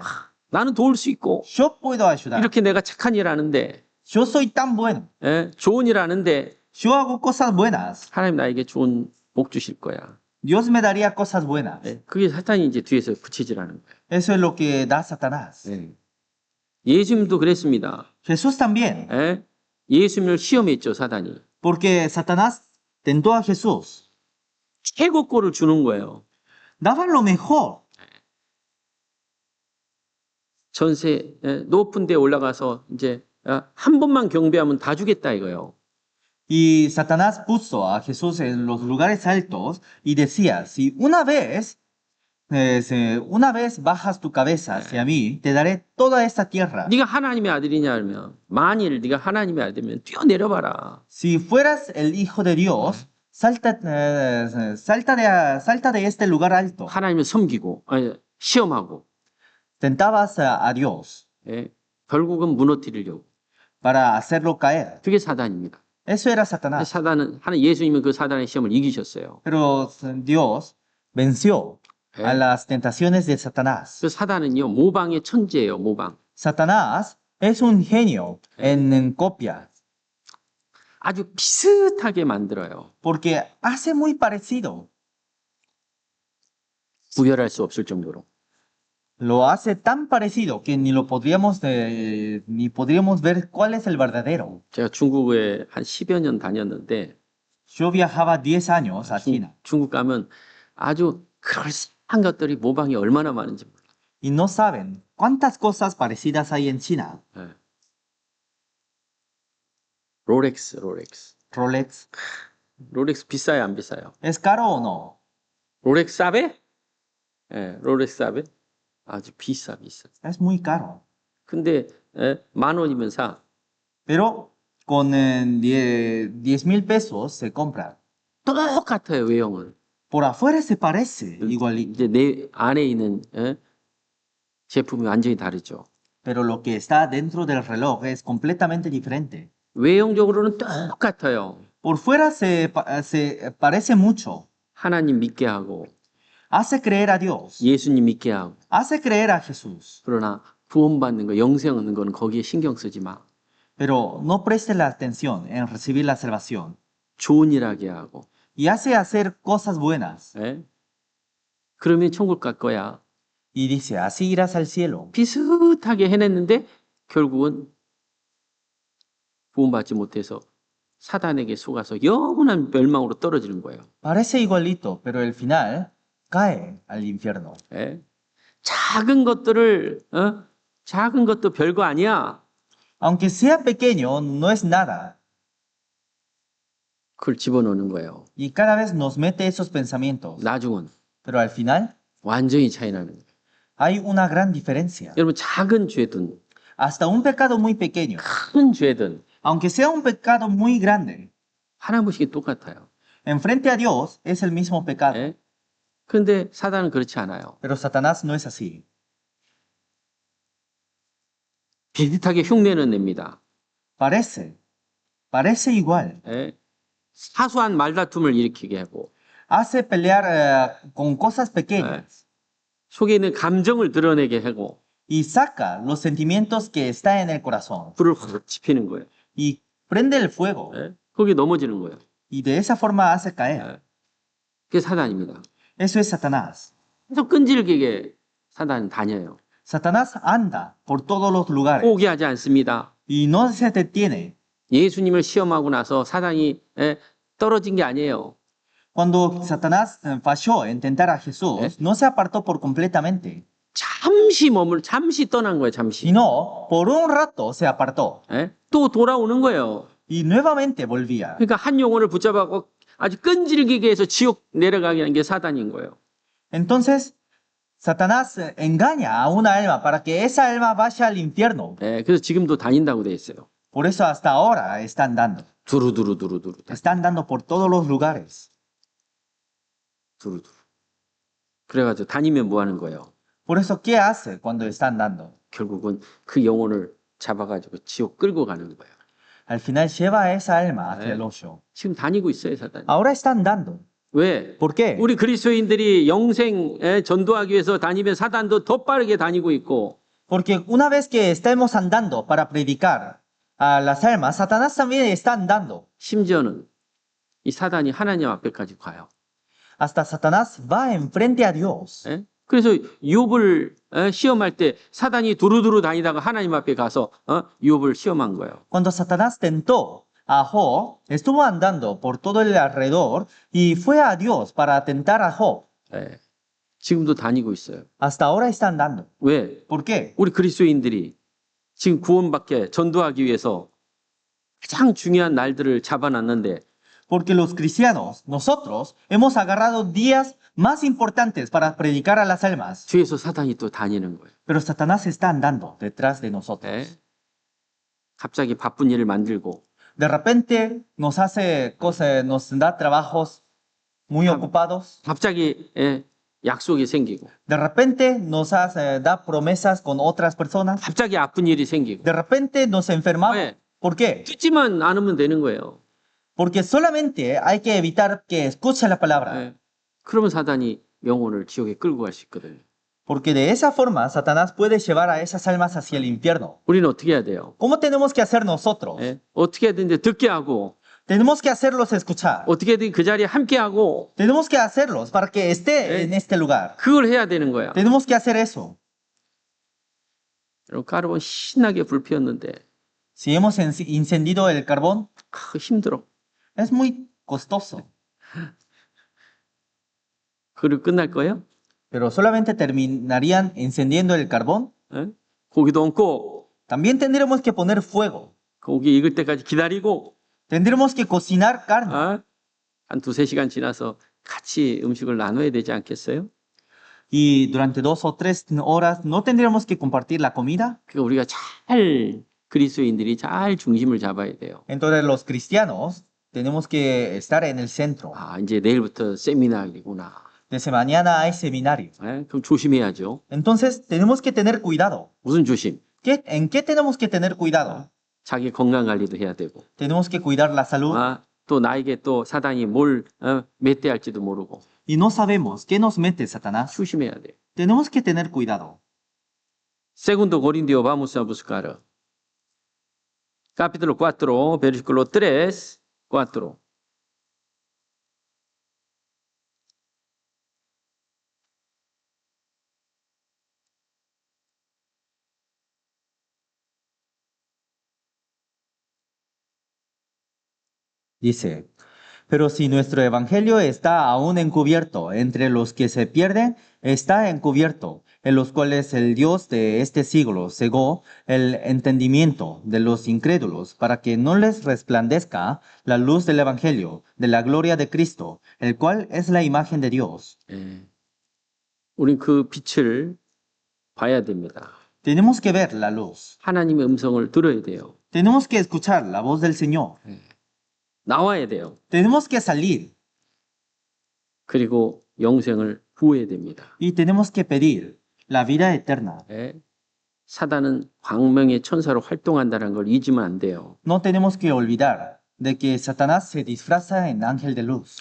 나는 도울 수 있고. yo puedo ayudar. 이렇게 내가 착한 일 하는데, Yo soy tan bueno, 예, 좋은 일 하는데 yo hago cosas buenas. 하나님 나에게 좋은 복 주실 거야. Dios me daría cosas buenas. 예, 그게 사탄이 이제 뒤에서 부채질하는 거예요. Eso es lo que da Satanás. 예. 예수님도 그랬습니다. Jesús también, 예? 예수님을 시험했죠, 사단이. porque Satanás tentó a Jesús. 최고 꼴을 주는 거예요. Daba lo mejor. 전세 높은 데 올라가서 이제 한 번만 경배하면 다 주겠다 이거예요. Y Satanás puso a Jesús en los lugares altos y decía, si una vez bajas tu cabeza hacia mí, te daré toda esta tierra. 네가 하나님의 아들이냐 하면 만일 네가 하나님의 아들이면 뛰어내려 봐라. Si fueras el hijo de Dios, salta de este lugar alto. 하나님을 섬기고 시험하고 Tentabas a Dios 예, 결국은 무너뜨리려고. para hacerlo caer. 그게 사단입니다. Eso era Satanás. 사단은 예수님은 그 사단의 시험을 이기셨어요. Pero Dios venció 예. a las tentaciones de Satanás. 그 사단은요 모방의 천재예요. 모방. Satanás es un genio en copia, 아주 비슷하게 만들어요. porque hace muy parecido. 구별할 수 없을 정도로. Lo hace tan parecido que ni podríamos ver cuál es el verdadero. 제가 중국에 한 10여 년 다녔는데 Yo viajaba 10 años a China 중국 가면 아주 그럴싸한 것들이 모방이 얼마나 많은지 몰라요. y no saben cuántas cosas parecidas hay en China. 예. 롤렉스. Rolex, 비싸요, 안 비싸요? ¿es caro o no? 롤렉스 사베? 예, 롤렉스 사베? 아주 비싸. Es muy caro. 근데 10,000원이면 사. Pero con 10,000 pesos se compra. 똑같아요, 외형은. Por afuera se parece igualito, 이제 내 안에 있는 제품이 완전히 다르죠. pero lo que está dentro del reloj es completamente diferente. 외형적으로는 똑같아요. Por fuera se parece mucho. 하나님 믿게 하고 Hace creer a Dios. 예수님 믿게 하고. Hace creer a Jesús. 그러나 구원받는 거, 영생 얻는 거는 거기에 신경 쓰지 마. Pero no preste la atención en recibir la salvación. 좋은 일 하게 하고. Y hace hacer cosas buenas. 예? 그러면 천국 갈 거야. Y dice, así irás al cielo. 비슷하게 해냈는데 결국은 구원받지 못해서 사단에게 속아서 영원한 멸망으로 떨어지는 거예요. Parece igualito, pero al final cae al infierno. 예? 작은 것도 별거 아니야. Aunque sea pequeño, no es nada. 그걸 집어넣는 거예요. Y cada vez nos mete esos pensamientos. 나중은 Pero al final 완전히 차이 나는 거예요. hay una gran diferencia. 여러분 작은 죄든 Hasta un pecado muy pequeño, 큰 죄든 aunque sea un pecado muy grande, 하나님 보시기에 똑같아요. enfrente a Dios es el mismo pecado. 예? 그런데 사단은 그렇지 않아요. Pero Satanás no es así. 비슷하게 흉내는 냅니다. Parece igual. 예? 사소한 말다툼을 일으키게 하고 Hace pelear con cosas pequeñas 속에 있는 감정을 드러내게 하고 y saca los sentimientos que está en el corazón 불을 확 지피는 거예요. y prende el fuego 예? 거기 넘어지는 거예요. y de esa forma hace caer. 예? 그게 사단입니다. Eso es Satanás. 그래서 끈질기게 사단은 다녀요. Satanás anda por todos los lugares. 포기하지 않습니다. y no se detiene. 예수님을 시험하고 나서 사단이 떨어진 게 아니에요. Cuando Satanás falló en tentar a Jesús, no se apartó por completamente, 잠시 떠난 거예요, 잠시. sino por un rato se apartó 또 돌아오는 거예요. y nuevamente volvía. 그러니까 한 영혼을 붙잡아고 아주 끈질기게 해서 지옥 내려가게 하는 게 사단인 거예요. Entonces, Satanás engaña a una alma para que esa alma vaya al infierno. 그래서 지금도 다닌다고 돼 있어요. Por eso hasta ahora están dando. 두루두루. Están dando por todos los lugares. 두루두루. 그래가지고 다니면 뭐 하는 거예요? Por eso, ¿qué hace cuando están dando? 결국은 그 영혼을 잡아가지고 지옥 끌고 가는 거예요. Al final lleva a esa alma hacia el hoyo. 지금 다니고 있어요, 사단이. Ahora están dando. 왜? ¿Por qué? 우리 그리스도인들이 영생 전도하기 위해서 다니면 사단도 더 빠르게 다니고 있고 Porque una vez que estemos andando para predicar a las almas, Satanás también está andando. 심지어는 이 사단이 하나님 앞에까지 가요. Hasta Satanás va enfrente a Dios. 그래서 욥을 시험할 때 사단이 두루두루 다니다가 하나님 앞에 가서 욥을 시험한 거예요. Cuando Satanás tentó a Job, estuvo andando por todo el alrededor y fue a Dios para tentar a Job. 지금도 다니고 있어요. Hasta ahora está andando. 왜? ¿Por qué? 우리 그리스도인들이 지금 구원받게 전도하기 위해서 가장 중요한 날들을 잡아놨는데 Porque los cristianos, nosotros, hemos agarrado días más importantes para predicar a las almas. 뒤에서 사단이 또 다니는 거예요. Pero Satanás está andando detrás de nosotros. 갑자기 바쁜 일을 만들고 De repente nos hace cosas, nos da trabajos muy ocupados. 갑자기 약속이 생기고 De repente nos da promesas con otras personas. 갑자기 아픈 일이 생기고 De repente nos enfermamos. 왜? ¿Por qué? 듣지만 않으면 되는 거예요. Porque solamente hay que evitar que escuche la palabra. 그러면 사단이 영혼을 지옥에 끌고 갈 수 있거든요. Porque de esa forma Satanás puede llevar a esas almas hacia el infierno. 우리는 어떻게 해야 돼요? ¿Cómo tenemos que hacer nosotros? 어떻게 해야든지 듣게 하고 Tenemos que hacerlos escuchar. 어떻게든 그 자리에 함께 하고 Tenemos que hacerlos para que esté en este lugar. 그걸 해야 되는 거야. Tenemos que hacer eso. 여러분 까르본 신나게 불 피웠는데 Si hemos encendido el carbón, 힘들어. es muy costoso. 그리고 끝날 거예요? Pero solamente terminarían encendiendo el carbón. 고기도 얹고 También tendremos que poner fuego. 고기 익을 때까지 기다리고 Tendremos que cocinar carne. 한 2-3시간 지나서 같이 음식을 나눠야 되지 않겠어요? Y durante 2 o 3 horas, ¿no tendríamos que compartir la comida? 그러니까 우리가 잘 그리스도인들이 잘 중심을 잡아야 돼요. Entonces los cristianos tenemos que estar en el centro. 이제 내일부터 세미나이구나. Desde mañana hay seminario. 그럼 조심해야죠. Entonces tenemos que tener cuidado. 무슨 조심? ¿En qué tenemos que tener cuidado? 자기 건강 관리도 해야 되고. Tenemos que cuidar la salud. 또 나에게 또 사단이 뭘 멧대할지도 모르고. Y no sabemos qué nos mete Satanás. 조심해야 돼요. Tenemos que tener cuidado. Segundo Corintios, vamos a buscar. Capítulo 4, versículo 3, 4. Dice, pero si nuestro evangelio está aún encubierto entre los que se pierden, está encubierto, en los cuales el Dios de este siglo cegó el entendimiento de los incrédulos para que no les resplandezca la luz del evangelio de la gloria de Cristo, el cual es la imagen de Dios. 우린 그 빛을 봐야 됩니다. Tenemos que ver la luz. 하나님의 음성을 들어야 돼요. Tenemos que escuchar la voz del Señor. 나와야 돼요. Tenemos que salir 그리고 영생을 구해야 됩니다. y tenemos que pedir la vida eterna. 사단은 광명의 천사로 활동한다는 걸 잊으면 안 돼요. No tenemos que olvidar de que Satanás se disfraza en ángel de luz.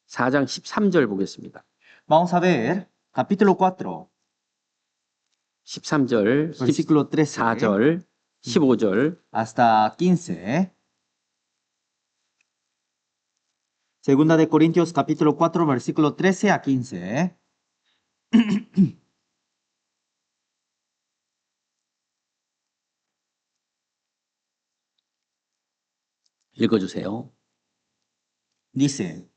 4장 13절 보겠습니다. Vamos a ver capítulo 4, 13절, versículo 13 14절, 15절. hasta 15. Segunda de Corintios capítulo 4, versículo 13 a 15. 읽어주세요. Dice,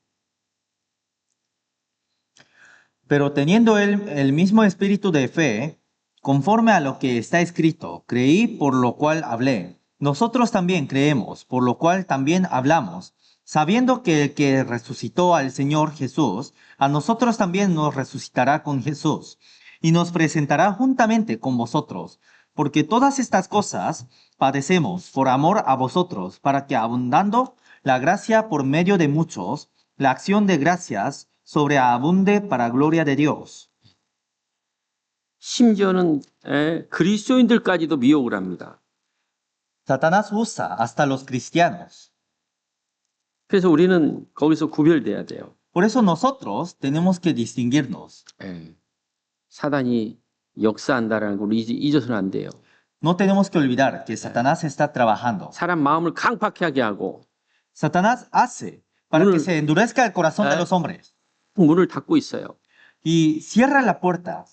pero teniendo él el mismo espíritu de fe, conforme a lo que está escrito, creí por lo cual hablé. Nosotros también creemos, por lo cual también hablamos, sabiendo que el que resucitó al Señor Jesús, a nosotros también nos resucitará con Jesús y nos presentará juntamente con vosotros, porque todas estas cosas padecemos por amor a vosotros, para que abundando la gracia por medio de muchos, la acción de gracias sobreabunde para gloria de Dios. 심지어는 그리스도인들까지도 미혹을 합니다. Satanás usa hasta los cristianos. 그래서 우리는 거기서 구별돼야 돼요. Por eso nosotros tenemos que distinguirnos. 사단이 역사한다라는 걸 잊어서는 안 돼요. No tenemos que olvidar que Satanás está trabajando. 사람 마음을 강팍하게 하게 하고 Satanás hace para Uno- que se endurezca el corazón de los hombres 문을 닫고 있어요. y cierra la puerta.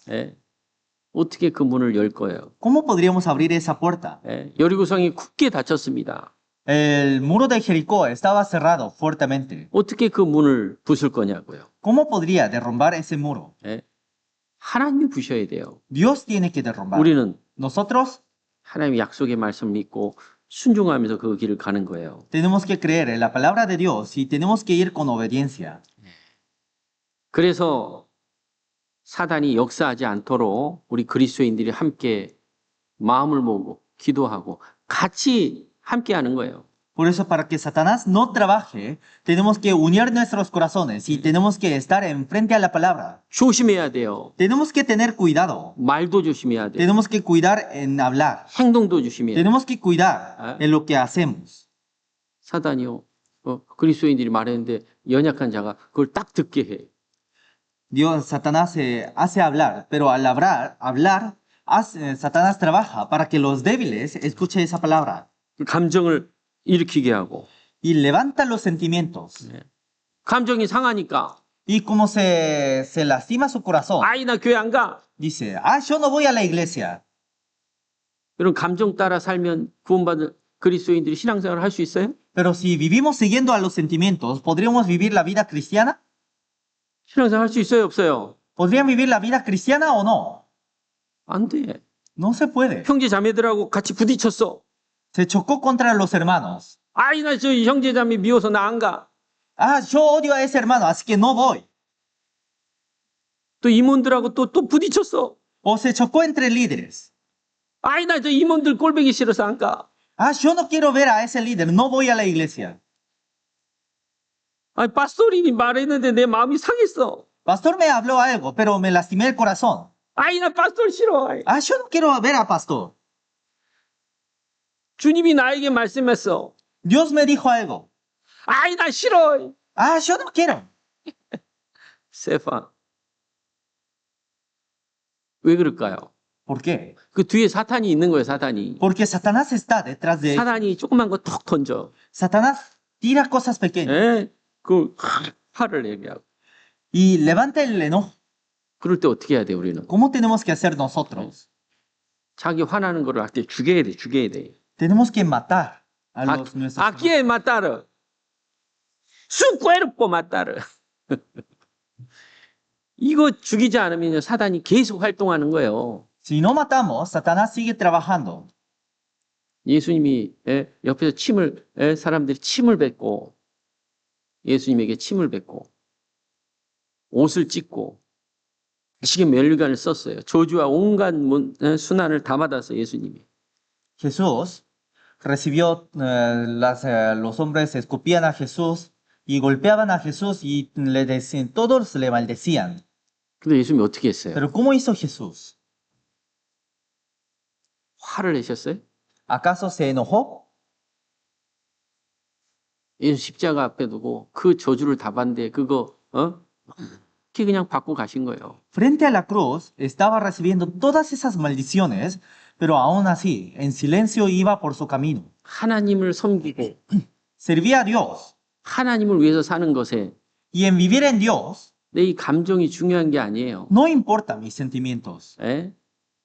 어떻게 그 문을 열 거예요? ¿Cómo podríamos abrir esa puerta? 여리고성이 굳게 닫혔습니다. El muro de Jericó estaba cerrado fuertemente. 어떻게 그 문을 부술 거냐고요? ¿Cómo podría derrumbar ese muro? 하나님이 부셔야 돼요. Dios tiene que derrumbar. 우리는 Nosotros 하나님의 약속의 말씀을 믿고 순종하면서 그 길을 가는 거예요. tenemos que creer en la palabra de Dios y tenemos que ir con obediencia. 그래서 사단이 역사하지 않도록 우리 그리스도인들이 함께 마음을 모으고 기도하고 같이 함께 하는 거예요. Por eso, para que Satanás no trabaje, tenemos que unir nuestros corazones y tenemos que estar enfrente a la palabra. 조심해야 돼요. Tenemos que tener cuidado. 말도 조심해야 돼요. Tenemos que cuidar en hablar. 행동도 조심해야 돼요. Tenemos que cuidar en lo que hacemos. 사단이요. 그리스도인들이 말했는데 연약한 자가 그걸 딱 듣게 해. Dios, Satanás hace hablar, pero al Satanás trabaja para que los débiles escuchen esa palabra 감정을 일으키게 하고. y levanta los sentimientos. 감정이 상하니까 Y como se lastima su corazón, 아이 나 교회 안 가. dice, yo no voy a la iglesia. 이런 감정 따라 살면 구원받을 그리스도인들이 신앙생활을 할 수 있어요? Pero si vivimos siguiendo a los sentimientos, ¿podríamos vivir la vida cristiana? 신앙생활 할 수 있어요, 없어요? ¿Podrían vivir la vida cristiana o no? 안 돼. No se puede. 형제 자매들하고 같이 부딪혔어. Se chocó contra los hermanos. 아이 나 저 형제 자매 미워서 나 안 가. Yo odio a ese hermano, así que no voy. 또 임원들하고 또 부딪혔어. O se chocó entre líderes. 아이 나 저 임원들 꼴보기 싫어서 안 가. Yo no quiero ver a ese líder, no voy a la iglesia. 아니 파스토리 말했는데 내 마음이 상했어. Pastor me habló algo, pero me lastimé el corazón. 아이 나 파스토리 싫어. 아이. Yo no quiero ver a pastor. 주님이 나에게 말씀했어. Dios me dijo algo. 아이 나 싫어. Yo no quiero. 세파. 왜 그럴까요? ¿Por qué? 그 뒤에 사탄이 있는 거예요, 사탄이. Porque Satanás está detrás de él. 사탄이 조그만 거 톡 던져. Satanás tira cosas pequeñas 그 화를 내게 하고. y levanta el enojo. 그럴 때 어떻게 해야 돼, 우리는? ¿Cómo tenemos que hacer nosotros? 자기 화나는 거를 할 때 죽여야 돼, 죽여야 돼. Tenemos que matar a los nuestros. Aquí matar. Su cuerpo matar. 이거 죽이지 않으면 사단이 계속 활동하는 거예요. Si no matamos, Satanás sigue trabajando. 예수님이 옆에서 사람들이 침을 뱉고 예수님에게 침을 뱉고 옷을 찢고 시계 멸류관을 썼어요. 저주와 온갖 순환을 다 받아서 예수님이. Jesús recibió, los hombres escupían a Jesús y golpeaban a Jesús y todos le maldecían. 근데 예수님이 어떻게 했어요? Pero ¿cómo hizo Jesús? 화를 내셨어요? ¿Acaso se enojó? 예수 십자가 앞에 두고 그 저주를 다 받는데 그거 이렇게 그냥 받고 가신 거예요. Frente a la cruz estaba recibiendo todas esas maldiciones, pero aún así, en silencio iba por su camino. 하나님을 섬기고 Servía a Dios. 하나님을 위해서 사는 것에 Y en vivir en Dios, 내 이 감정이 중요한 게 아니에요. no importa mis sentimientos,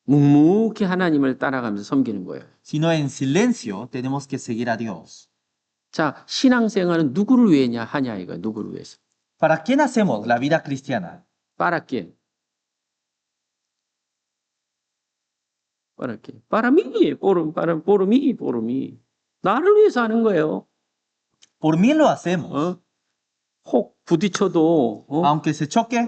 묵묵히 하나님을 따라가면서 섬기는 거예요. sino en silencio tenemos que seguir a Dios. 자, 신앙생활은 누구를 위해냐 하냐 이거 누구를 위해서? ¿Para quién hacemos la vida cristiana? ¿Para quién? ¿Para qué? Para mí, por mí, por mí. 나를 위해서 하는 거예요. Por mí lo hacemos. 어? 혹 부딪혀도 Aunque se choque,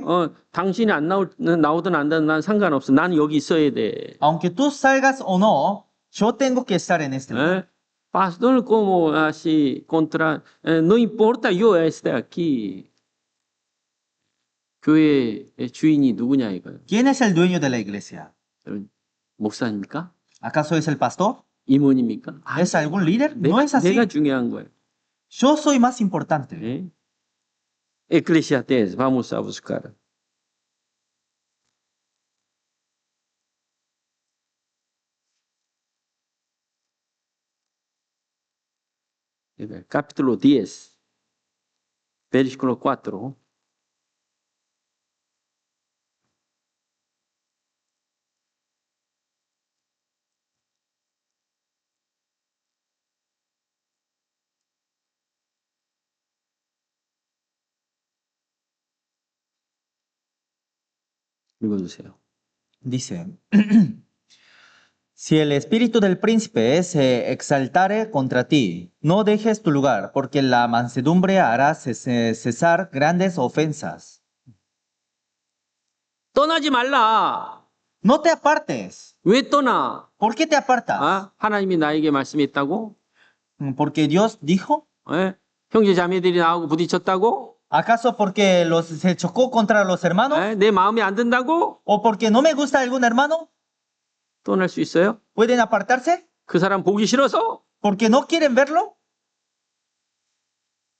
당신이 안 나오든 안 나오든 난 상관없어. 난 여기 있어야 돼. aunque tú salgas o no, yo tengo que estar en este lugar. Pastor, como así contra no importa, yo esté aquí. 교회의 주인이 누구냐 이거예요. ¿Quién es el dueño de la iglesia? 여러분, 목사입니까? ¿Acaso es el pastor? 임원입니까? ¿Es algún líder? No es así. 내가 중요한 거예요. Yo soy más importante. 네? Eclesiastes, vamos a buscar. Capítulo 10, versículo 4. 읽어주세요. Dice, si el espíritu del príncipe se exaltare contra ti, no dejes tu lugar, porque la mansedumbre hará cesar grandes ofensas. 떠나지 말라. No te apartes. 왜 떠나? ¿Por qué te apartas? 하나님이 나에게 말씀했다고? ¿Porque Dios dijo? 형제 자매들이 나하고 부딪혔다고? ¿Acaso porque se chocó contra los hermanos? 내 마음에 안 든다고? ¿O porque no me gusta algún hermano? 떠날 수 있어요? ¿Pueden apartarse? 그 사람 보기 싫어서? ¿Porque no quieren verlo?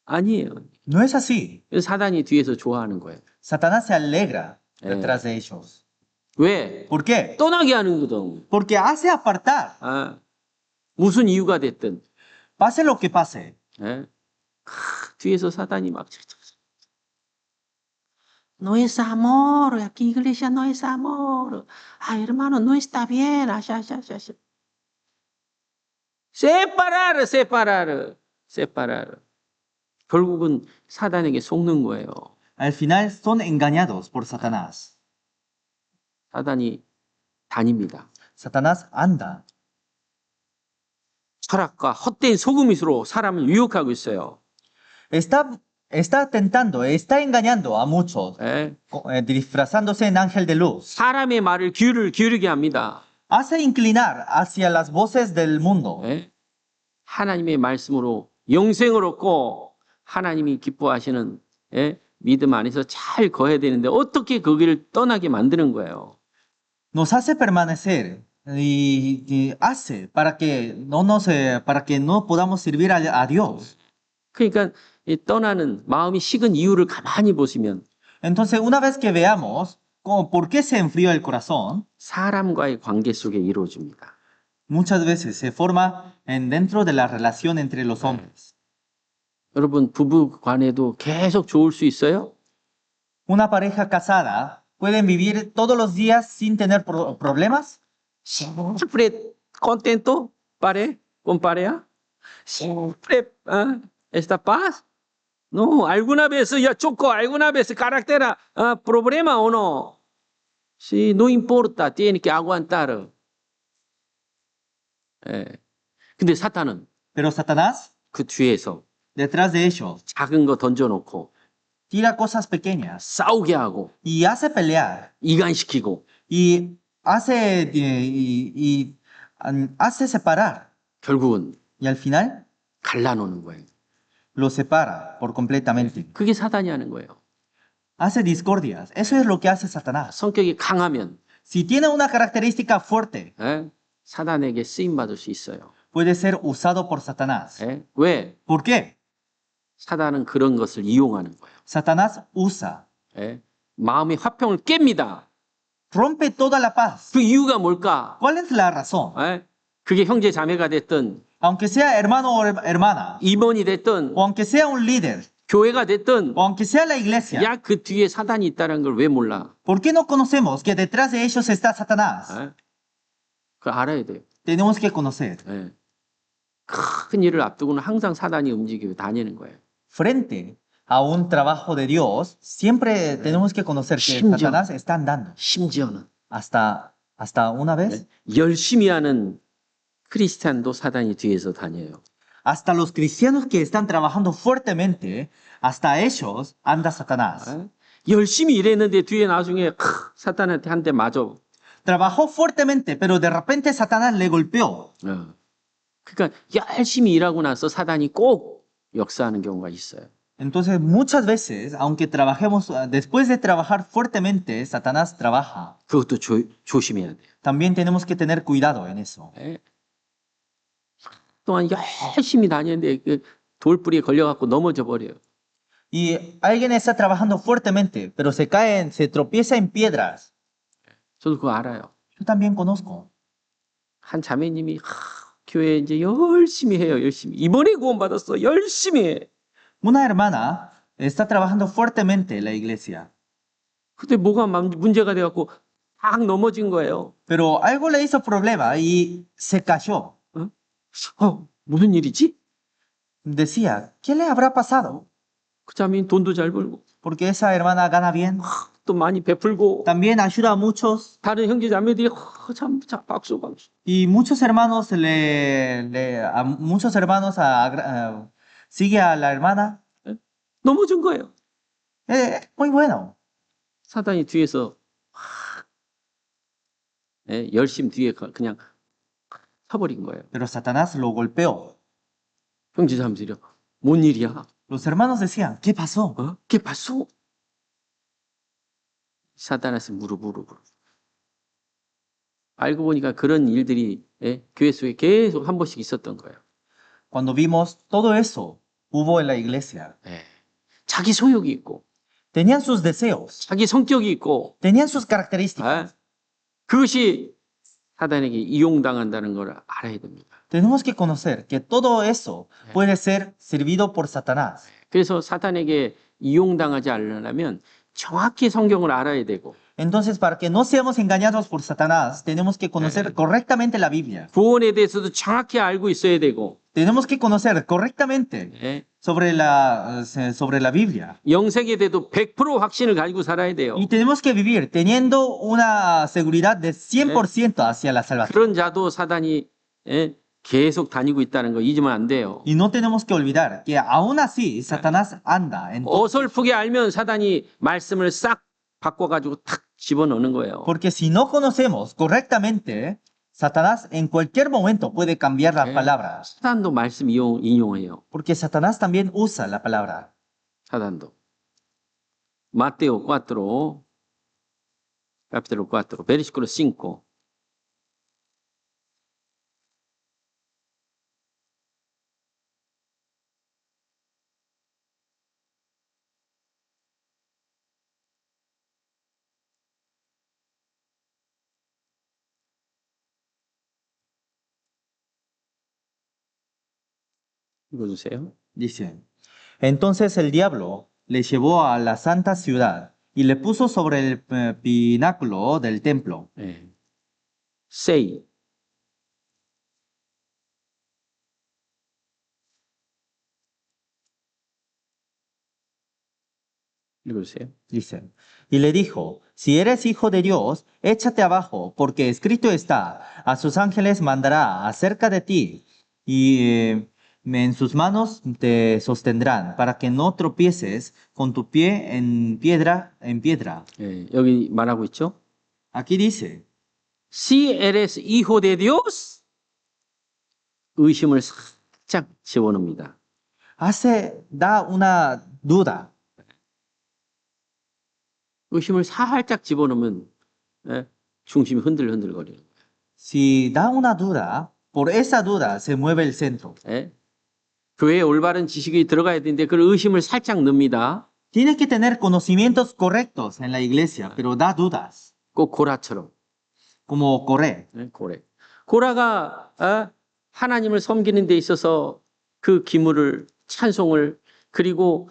아니에요. No es así. 사단이 뒤에서 좋아하는 거예요. Satanás se alegra detrás de ellos. 왜? ¿Por qué? 떠나게 하는 거든. Porque hace apartar. 무슨 이유가 됐든. Pase lo que pase. 뒤에서 사단이 막 No es amor, aquí iglesia no es amor. Ay, hermano, no está bien. Separar. 결국은 사단에게 속는 거예요. Al final son engañados por Satanás. 사단이 다닙니다. Satanás anda. 철학과 헛된 소금이수로 사람을 유혹하고 있어요. Está tentando, está engañando a muchos, disfrazándose en ángel de luz. 사람의 말을 귀를 기울이게 합니다. Hace inclinar hacia las voces del mundo. 하나님의 말씀으로 영생을 얻고 하나님이 기뻐하시는 믿음 안에서 잘 거해야 되는데 어떻게 거기를 떠나게 만드는 거예요. Nos hace permanecer y hace para que no podamos servir a Dios. 그러니까 이 떠나는 마음이 식은 이유를 가만히 보시면 Entonces, una vez que veamos por qué se enfrió el corazón, 사람과의 관계 속에 이루어집니다. muchas veces se forma dentro de la relación entre los hombres. 여러분 부부 간에도 계속 좋을 수 있어요? Una pareja casada pueden vivir todos los días sin tener problemas. Siempre contento, con pareja. Siempre esta paz. No, alguna vez ya chocó, alguna vez caractera problema o no. Sí, no importa, tiene que aguantar. 근데 사탄은 Pero Satanás, 그 뒤에서 detrás de ellos, 작은 거 던져놓고 tira cosas pequeñas 싸우게 하고 y hace pelear 이간시키고 y hace separar 결국은 y al final 갈라놓는 거예요. lo separa por completamente. 그게 사단이 하는 거예요. Hace discordias. Eso es lo que hace Satanás. 성격이 강하면 Si tiene una característica fuerte, 사단에게 쓰임받을 수 있어요. puede ser usado por Satanás. 왜? ¿Por qué? 사단은 그런 것을 이용하는 거예요. Satanás usa, 마음의 화평을 깹니다. rompe toda la paz. 그 이유가 뭘까? ¿Cuál es la razón? 그게 형제 자매가 됐든 Aunque sea hermano o hermana, 임원이 됐든 o aunque sea un líder, 교회가 됐든 o aunque sea la iglesia, 야, 그 뒤에 사단이 있다는 걸 왜 몰라? ¿por qué no conocemos que detrás de ellos está Satanás? 그걸 알아야 돼요. Tenemos que conocer. 큰 일을 앞두고는 항상 사단이 움직이고 다니는 거예요. Frente a un trabajo de Dios, siempre tenemos que conocer que 심지어. Satanás está andando. 심지어는 Hasta una vez, 열심히 하는 크리스찬도 사단이 뒤에서 다녀요. hasta los cristianos que están trabajando fuertemente, hasta ellos anda Satanás. 에? 열심히 일했는데 뒤에 나중에 사탄한테 한 대 맞아. Trabajó fuertemente, pero de repente Satanás le golpeó. 그러니까 열심히 일하고 나서 사단이 꼭 역사하는 경우가 있어요. Entonces, muchas veces, aunque trabajemos, después de trabajar fuertemente, Satanás trabaja. 그것도 조심해야 돼요. También tenemos que tener cuidado en eso. 에? 또한 열심히 다니는데 그 돌뿌리에 걸려갖고 넘어져 버려요. Y alguien está trabajando fuertemente, pero se tropieza en piedras. 저도 그거 알아요. Yo también conozco. 한 자매님이 교회 이제 열심히 해요. 열심히. 이번에 구원받았어. 열심히 해. Una hermana está trabajando fuertemente en la iglesia, 근데 뭐가 문제가 돼갖고 딱 넘어진 거예요. pero algo le hizo problema y se cayó. 무슨 일이지? Decía, ¿qué le habrá pasado? 그 자매는 돈도 잘 벌고 Porque esa hermana gana bien, 또 많이 베풀고 también ayuda a muchos 다른 형제 자매들이 참 박수. y muchos hermanos sigue a la hermana. 넘어진 거예요. Muy bueno. 사단이 뒤에서 열심 뒤에 그냥 서버린 거예요. Pero Satanás lo golpeó. 형제 자매들이 뭔 일이야? Los hermanos decían, ¿qué pasó? ¿Qué pasó? 사단한테 무릎. 알고 보니까 그런 일들이 교회 속에 계속 한 번씩 있었던 거예요. Cuando vimos todo eso, hubo en la iglesia. 자기 소욕이 있고, Tenían sus deseos, 자기 성격이 있고, tenían sus características. 그것이 사단에게 이용당한다는 걸 알아야 됩니다. Tenemos que conocer que todo eso puede ser servido por Satanás. 그래서 사단에게 이용당하지 않으려면 정확히 성경을 알아야 되고, Entonces, para que no seamos engañados por Satanás, tenemos que conocer correctamente la Biblia. 구원에 대해서도 정확히 알고 있어야 되고, Tenemos que conocer correctamente sobre la Biblia. 영생에 대해도 100% 확신을 가지고 살아야 돼요. Y tenemos que vivir teniendo una seguridad de 100% hacia la salvación. 그런 자도 사단이 계속 다니고 있다는 거 잊으면 안 돼요. Y no tenemos que olvidar que aún así Satanás anda. 어설프게 알면 사단이 말씀을 싹 바꿔가지고 탁 집어넣는 거예요. Porque si no conocemos correctamente, Satanás en cualquier momento puede cambiar las palabras. 사단도 말씀 인용해요. Porque Satanás también usa la palabra. 사단도. Mateo 4, capítulo 4, versículo 5. 읽어주세요. Dice, entonces el diablo le llevó a la santa ciudad y le puso sobre el pináculo del templo. Say. 읽어주세요. Dice, y le dijo, si eres hijo de Dios, échate abajo, porque escrito está, a sus ángeles mandará acerca de ti, y en sus manos te sostendrán, para que no tropieces con tu pie en piedra. 여기 말하고 있죠. Aquí dice, Si eres hijo de Dios, 의심을 살짝 집어넣습니다. da una duda. 의심을 살짝 집어넣으면 중심이 흔들거려요. Si da una duda, por esa duda se mueve el centro. 교회에 올바른 지식이 들어가야 되는데 그 의심을 살짝 넣습니다. Tiene que tener conocimientos correctos en la iglesia, pero da dudas. 꼭 고라처럼. Como Coré. 고라가 하나님을 섬기는 데 있어서 그 기물을 찬송을 그리고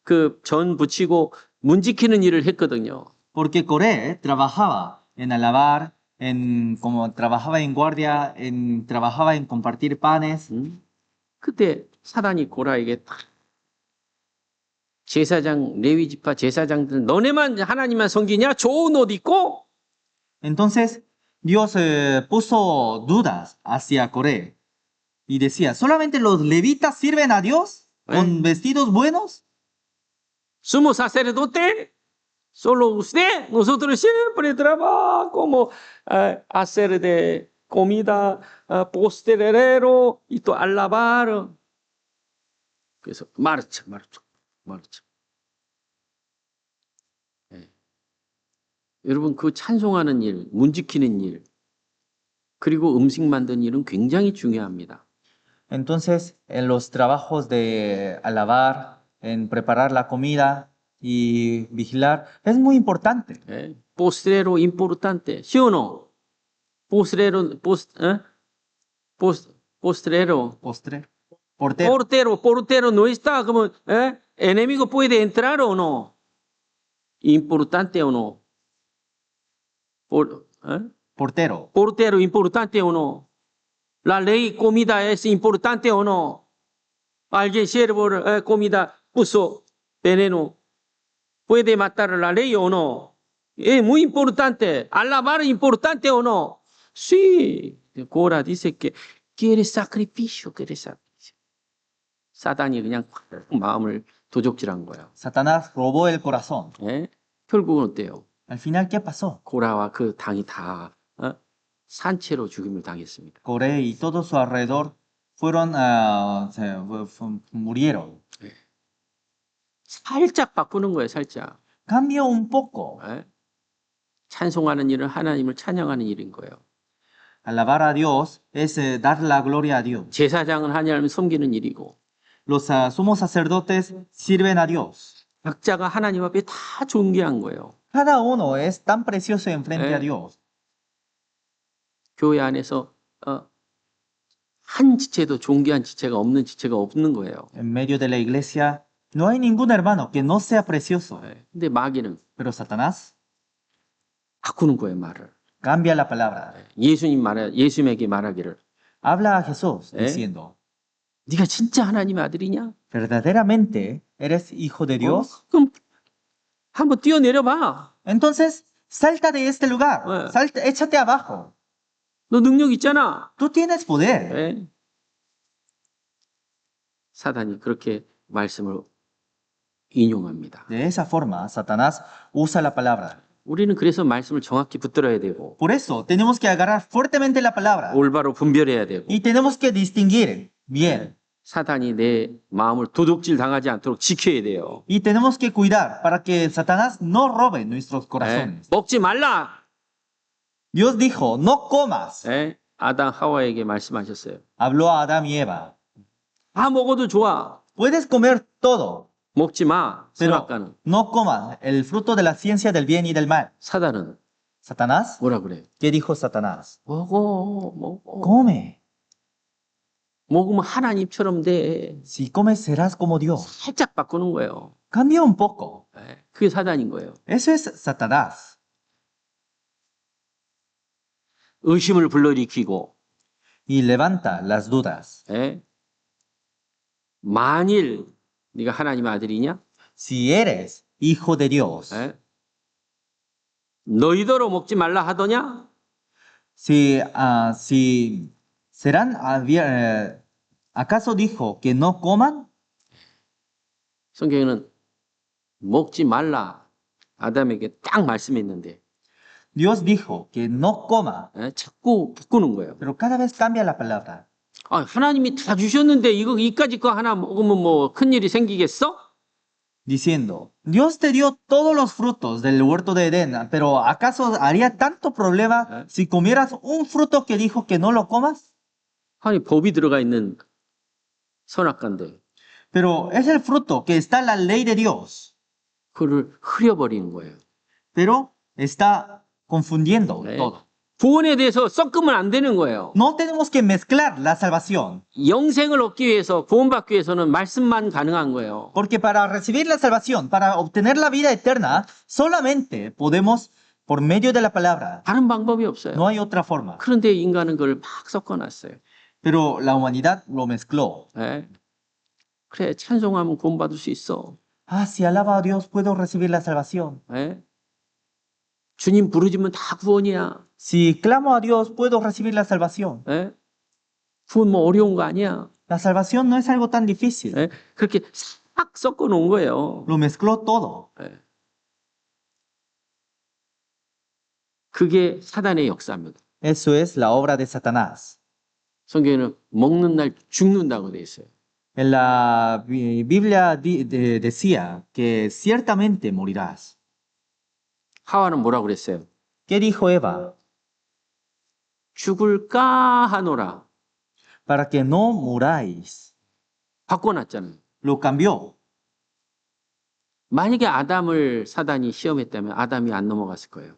그 전 붙이고 문 지키는 일을 했거든요. Porque Coré trabajaba en alabar como trabajaba en guardia, trabajaba en compartir panes. 그때 사단이 고라에게 딱 제사장, 레위 지파 제사장들 너네만 하나님만 섬기냐? 좋은 옷 입고 Entonces Dios puso dudas hacia Coré y decía, ¿solamente los levitas sirven a Dios con vestidos buenos? sumo sacerdote, solo usted, nosotros siempre trabajo como hacer de comida, postrero y to alabar. 그래서 marcha. 예. 여러분 그 찬송하는 일, 문 지키는 일, 그리고 음식 만드는 일은 굉장히 중요합니다. Entonces, en los trabajos de alabar, en preparar la comida y vigilar, es muy importante. 예. postrero importante, ¿sí o no? postrero, postrero. Postre. Portero. Portero no está, como, enemigo puede entrar o no. Importante o no. Portero. Portero importante o no. La ley comida es importante o no. Alguien siervo comida puso veneno. Puede matar la ley o no. Es muy importante. Alabar importante o no. Sí. Cora dice que quiere sacrificio. 사단이 그냥 마음을 도적질한 거야. Satanás robó el corazón. 예? 결국은 어때요? Al final, ¿qué pasó? 고라와 그 당이 다 산채로 죽임을 당했습니다. Coré y todo su alrededor murieron. 살짝 바꾸는 거예요, 살짝. Cambia un poco. 예? 찬송하는 일은 하나님을 찬양하는 일인 거예요. Alabar a Dios es dar la gloria a Dios. 제사장은 하나님을 섬기는 일이고 Los sumos sacerdotes sirven a Dios. 각자가 하나님 앞에 다 존귀한 거예요. Cada uno es tan precioso enfrente a Dios. 교회 안에서 한 지체도 존귀한 지체가 없는 거예요. En medio de la iglesia no hay ningún hermano que no sea precioso. 예. 근데 마귀는 Pero Satanás 바꾸는 거예요, 말을. cambia la palabra. 예수님에게 말하기를 Habla a Jesús ¿Eh? diciendo, 네가 진짜 하나님의 아들이냐? ¿verdaderamente eres hijo de Dios? 그럼 한번 뛰어내려 봐. Entonces, salta de este lugar. ¿Eh? Échate abajo. 너 능력 있잖아. Tú tienes poder. 예. 사단이 그렇게 말씀을 인용합니다. De esa forma, Satanás usa la palabra. 우리는 그래서 말씀을 정확히 붙들어야 되고 Por eso, tenemos que agarrar fuertemente la palabra. 올바로 분별해야 되고 Y tenemos que distinguir bien. 사단이 내 마음을 도둑질 당하지 않도록 지켜야 돼요. Y tenemos que cuidar para que Satanás no robe nuestros 예. corazones. 먹지 말라. Dios dijo, no comas. 예. 아담 하와에게 말씀하셨어요. Habló a Adán y Eva. 다 먹어도 좋아. Puedes comer todo, 먹지 마. pero 선악과는. no comas el fruto de la ciencia del bien y del mal. 사단은 Satanás, 뭐라 그래요? ¿qué dijo Satanás? 먹어. Come. 먹으면 하나님처럼 돼. Si comes serás como Dios. 살짝 바꾸는 거예요. Cambia un poco. 예. 그게 사단인 거예요. Eso es Satanás. 의심을 불러일으키고 Y levanta las dudas. 예? 만일 네가 하나님의 아들이냐? Si eres hijo de Dios, 예? 너희더러 먹지 말라 하더냐? si serán, ¿acaso dijo que no coman? 성경에는 먹지 말라 아담에게 딱 말씀했는데 Dios dijo que no coma, 예? 자꾸 바꾸는 거예요. pero cada vez cambia la palabra. 아, 하나님이 다 주셨는데 이까짓 거 하나 먹으면 뭐 큰일이 생기겠어? Diciendo, Dios te dio todos los frutos del huerto de Edén, pero ¿acaso haría tanto problema si comieras un fruto que dijo que no lo comas? 아니 법이 들어가 있는 선악과인데 Pero es el fruto que está en la ley de Dios, 그를 흐려버리는 거예요. pero está confundiendo 네. todo. 구원에 대해서 섞으면 안 되는 거예요. No tenemos que mezclar la salvación, 영생을 얻기 위해서 구원받기 위해서는 말씀만 가능한 거예요. porque para recibir la salvación, para obtener la vida eterna, solamente podemos por medio de la palabra. 다른 방법이 없어요. No hay otra forma. 그런데 인간은 그걸 막 섞어놨어요. Pero la humanidad lo mezcló. 예. 그래, 찬송하면 구원받을 수 있어. Ah, si alaba a Dios, puedo recibir la salvación. 예. 주님 부르지면 다 구원이야. Si clamo a Dios, puedo recibir la salvación. 예. 구원 뭐 어려운 거 아니야. La salvación no es algo tan difícil. 예. 그렇게 싹 섞어 놓은 거예요. Lo mezcló todo. 예. 그게 사단의 역사입니다. Eso es la obra de Satanás. 성경에는 먹는 날 죽는다고 돼 있어요. En la Biblia decía que ciertamente morirás. 하와는 뭐라고 그랬어요? ¿Qué dijo Eva? 죽을까 하노라. Para que no muráis. 바꿔놨잖아요. Lo cambió. 만약에 아담을 사단이 시험했다면 아담이 안 넘어갔을 거예요.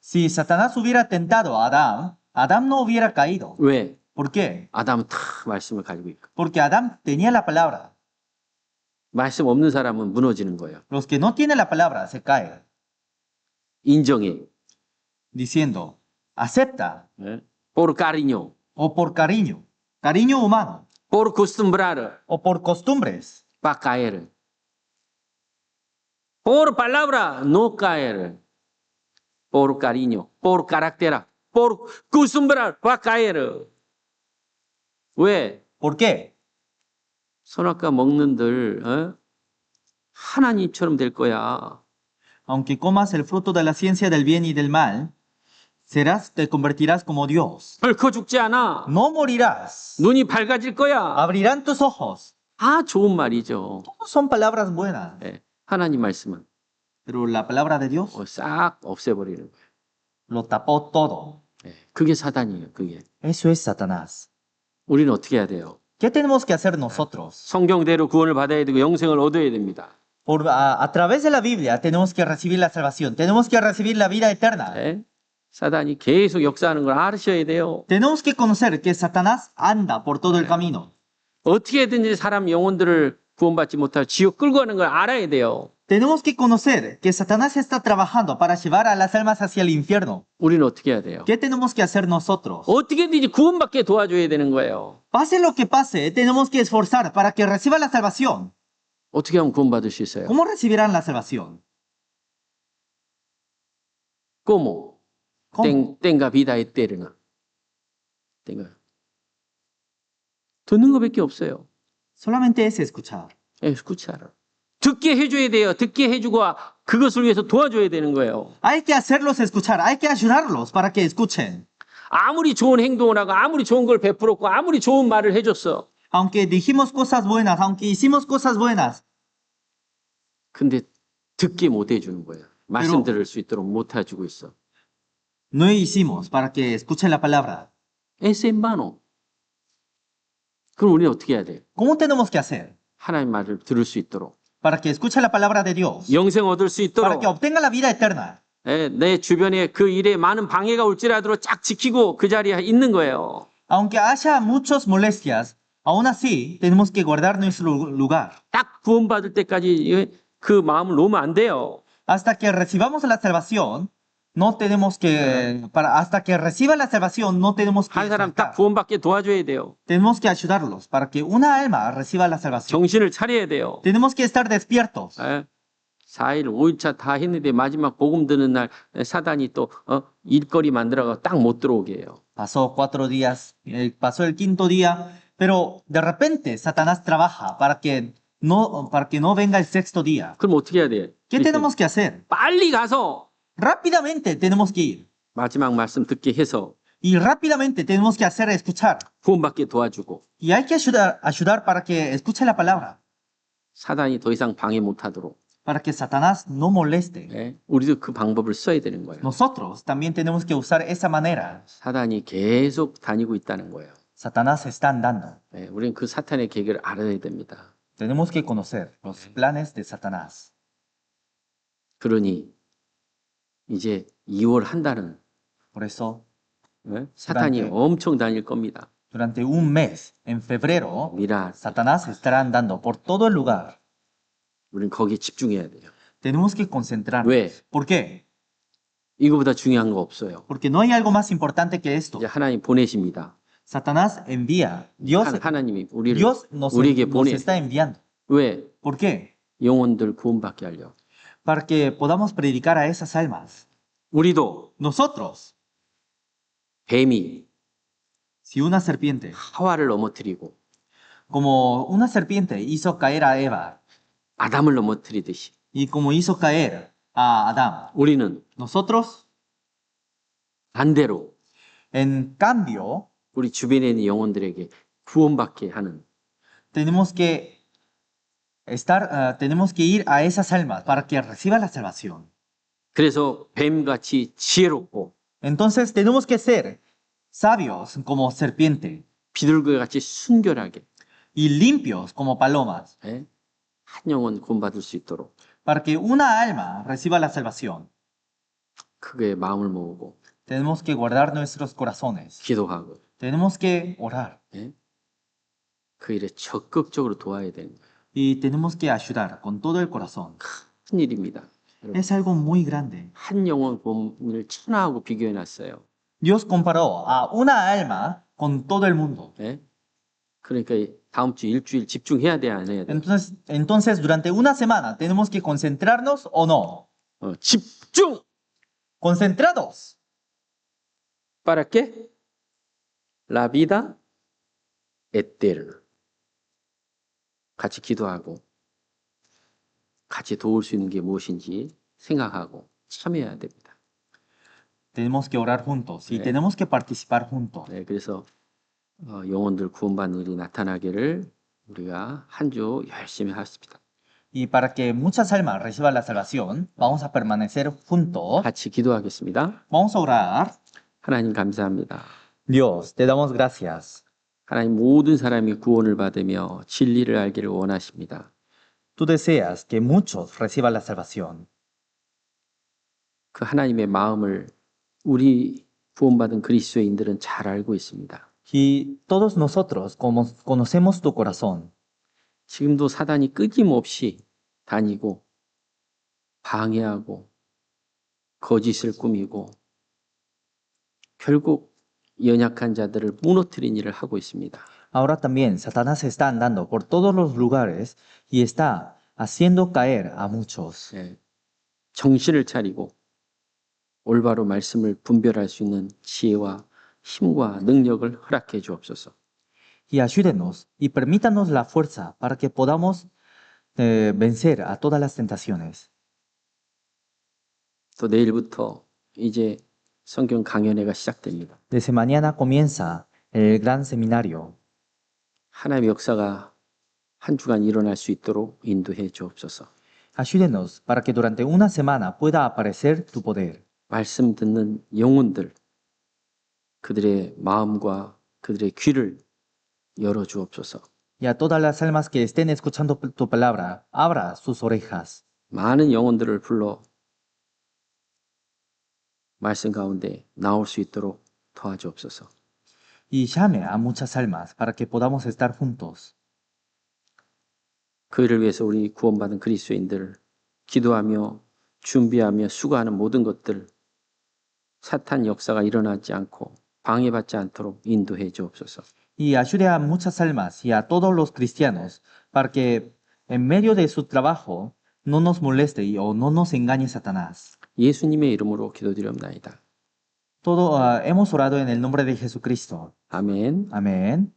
Si Satanás hubiera tentado a Adán, Adán no hubiera caído. 왜? ¿Por qué? 아담은 다 말씀을 가지고 있고. Porque Adán tenía la palabra. 말씀 없는 사람은 무너지는 거예요. Los que no tienen la palabra se caen, 인정해. diciendo, acepta, 예? por cariño, o por cariño, cariño humano, por costumbrar, o por costumbres, va a caer. Por palabra, no caer. Por cariño, por carácter, por costumbrar, va a caer. 왜? ¿por qué? 선악과 먹는들 하나님처럼 될 거야. Aunque comas el fruto de la ciencia del bien y del mal, te convertirás como Dios. 헐커 죽지 않아. No morirás. 눈이 밝아질 거야. Abrirán tus ojos. 아, 좋은 말이죠. Todos son palabras buenas. 예, 하나님 말씀은 Pero la palabra de Dios 싹 없애버리는 거예요. lo tapó todo. 예, 그게 사단이에요. 그게. Eso es Satanás. 우리는 어떻게 해야 돼요? ¿Qué tenemos que hacer nosotros? 성경대로 구원을 받아야 되고 영생을 얻어야 됩니다. A través de la Biblia tenemos que recibir la salvación, tenemos que recibir la vida eterna. 예? 사단이 계속 역사하는 걸 아셔야 돼요. Tenemos que conocer que Satanás anda por todo el camino. 어떻게든지 사람 영혼들을 구원받지 못할 지옥 끌고 가는 걸 알아야 돼요. Tenemos que conocer que Satanás está trabajando para llevar a las almas hacia el infierno. 우리는 어떻게 해야 돼요? ¿Qué tenemos que hacer nosotros? 어떻게든지 구원받게 도와줘야 되는 거예요. Pase lo que pase, tenemos que esforzar para que reciba la salvación. 어떻게 하면 구원받을 수 있어요? ¿Cómo recibirán la salvación? ¿Cómo? ¿Cómo? tenga vida eterna. tenga. 듣는 것밖에 없어요. Solamente es escuchar. escuchar. 듣게 해줘야 돼요. 듣게 해주고 그것을 위해서 도와줘야 되는 거예요. Hay que hacerlos escuchar, hay que ayudarlos para que escuchen. 아무리 좋은 행동을 하고 아무리 좋은 걸 베풀었고 아무리 좋은 말을 해줬어. Aunque dijimos cosas buenas, aunque hicimos cosas buenas, 근데 듣게 못 해주는 거예요. 말씀 들을 수 있도록 못 해주고 있어. no hicimos para que escuchen la palabra. Es en vano. 그럼 우리는 어떻게 해야 돼요? ¿Cómo tenemos que hacer? 하나님 말을 들을 수 있도록. Para que escuche la palabra de Dios. 영생 얻을 수 Para 있도록. que obtenga la vida eterna. 내 주변에 그 일에 많은 방해가 올지라도 쫙 지키고 그 자리에 있는 거예요. Aunque haya muchas molestias, aún así tenemos que guardar nuestro lugar. 딱 구원받을 때까지 그 마음을 놓으면 안 돼요. Hasta que recibamos la salvación, no tenemos que, hasta que reciba la salvación, no tenemos que 한 사람 딱 soltar. 구원받게 도와줘야 돼요. Tenemos que ayudarlos para que una alma reciba la salvación. 정신을 차려야 돼요. Tenemos que estar despiertos. 4일, 5일차 다 했는데 마지막 복음 드는 날 사단이 또 일거리 만들어가 딱 못 들어오게 해요. Pasó 4 días, pasó el quinto día, pero de repente Satanás trabaja para que no venga el sexto día. 그럼 어떻게 해야 돼요? ¿Qué tenemos que hacer? 빨리 가서 Rápidamente tenemos que ir. 마지막 말씀 듣게 해서 Y rápidamente tenemos que hacer escuchar. 구원받게 도와주고 Y hay que ayudar para que escuche la palabra. 사단이 더 이상 방해 못하도록 Para que Satanás no moleste. 우리도 그 방법을 써야 되는 거예요. Nosotros también tenemos que usar esa manera. 사단이 계속 다니고 있다는 거예요. Satanás está andando. 우리는 그 사탄의 계획을 알아야 됩니다. Tenemos que conocer los planes de Satanás. 그러니 이제 2월 한 달은 Por eso, 사탄이 엄청 다닐 겁니다. durante un mes, en febrero, Mira. Satanás estará andando por todo el lugar. 우리는 거기에 집중해야 돼요. Tenemos que concentrarnos. 왜? ¿Por qué? 이거보다 중요한 거 없어요. Porque no hay algo más importante que esto. 이제 하나님 보내십니다. Satanás envía. 하나님이 Dios nos 우리에게 nos 보내. está enviando. 왜? ¿Por qué? 영혼들 구원받게 하려. Para que podamos predicar a esas almas. 우리도 Nosotros, 뱀이 si una serpiente, 하와를 넘어뜨리고 como una serpiente hizo caer a Eva 아담을 넘어뜨리듯이 y como hizo caer a Adán, 우리는 nosotros, 반대로 en cambio, 우리 주변에 있는 영혼들에게 구원받게 하는 tenemos que tenemos que ir a esas almas para que reciban la salvación. 그래서 뱀같이 지혜롭고 Entonces tenemos que ser sabios como serpiente 비둘기같이 순결하게 y limpios como palomas, 예? 한 영혼 구원받을 수 있도록 para que una alma reciba la salvación. 크게 마음을 모으고 Tenemos que guardar nuestros corazones. 기도하고 Tenemos que orar 예? 그 일에 적극적으로 도와야 되는 거예요. y tenemos que ayudar con todo el corazón. 큰 일입니다. 여러분, Es algo muy grande. 한 영혼 구원을 천하하고 비교해 놨어요. Dios comparó a una alma con todo el mundo. 예? 그러니까 다음 주 일주일 집중해야 돼, 안 해야 돼? Entonces, durante una semana, ¿tenemos que concentrarnos o no? 집중! Concentrados. ¿Para qué? La vida eterna. 같이 기도하고 같이 도울 수 있는 게 무엇인지 생각하고 참여해야 됩니다. Tenemos que orar juntos y 네. tenemos que participar juntos. 네, 그래서 영혼들 구원받는 일이 나타나기를 우리가 한 주 열심히 하십니다. Y para que muchas almas reciban la salvación, vamos a permanecer juntos. 같이 기도하겠습니다. Vamos a orar. 하나님 감사합니다. Dios, te damos gracias. 하나님 모든 사람이 구원을 받으며 진리를 알기를 원하십니다. Tú deseas que muchos reciban la salvación. 그 하나님의 마음을 우리 구원받은 그리스도인들은 잘 알고 있습니다. Y todos nosotros conocemos tu corazón. 지금도 사단이 끊임없이 다니고 방해하고 거짓을 꾸미고 결국 연약한 자들을 무너뜨린 일을 하고 있습니다. Ahora también Satanás está andando por todos los lugares y está haciendo caer a muchos. 예, 정신을 차리고 올바로 말씀을 분별할 수 있는 지혜와 힘과 능력을 허락해 주옵소서. Y ayúdenos y permítanos la fuerza para que podamos vencer a todas las tentaciones. 또 내일부터 이제 성경 강연회가 시작됩니다. Desde mañana comienza el gran seminario. 하나님의 역사가 한 주간 일어날 수 있도록 인도해 주옵소서. Ayúdenos para que durante una semana pueda aparecer tu poder. 말씀 듣는 영혼들, 그들의 마음과 그들의 귀를 열어 주옵소서. Y a todas las almas que estén escuchando tu palabra, abra sus orejas. 많은 영혼들을 불러 말씀 가운데 나올 수 있도록 도와주옵소서. Y llame a muchas almas para que podamos estar juntos. 그 일을 위해서 우리 구원받은 그리스도인들 기도하며 준비하며 수고하는 모든 것들 사탄 역사가 일어나지 않고 방해받지 않도록 인도해 주옵소서. Y ayude a muchas almas y a todos los cristianos para que en medio de su trabajo no nos moleste o no nos engañe Satanás. 예수님의 이름으로 기도드리옵나이다. Hemos orado en el nombre de Jesucristo. 아멘. Amén.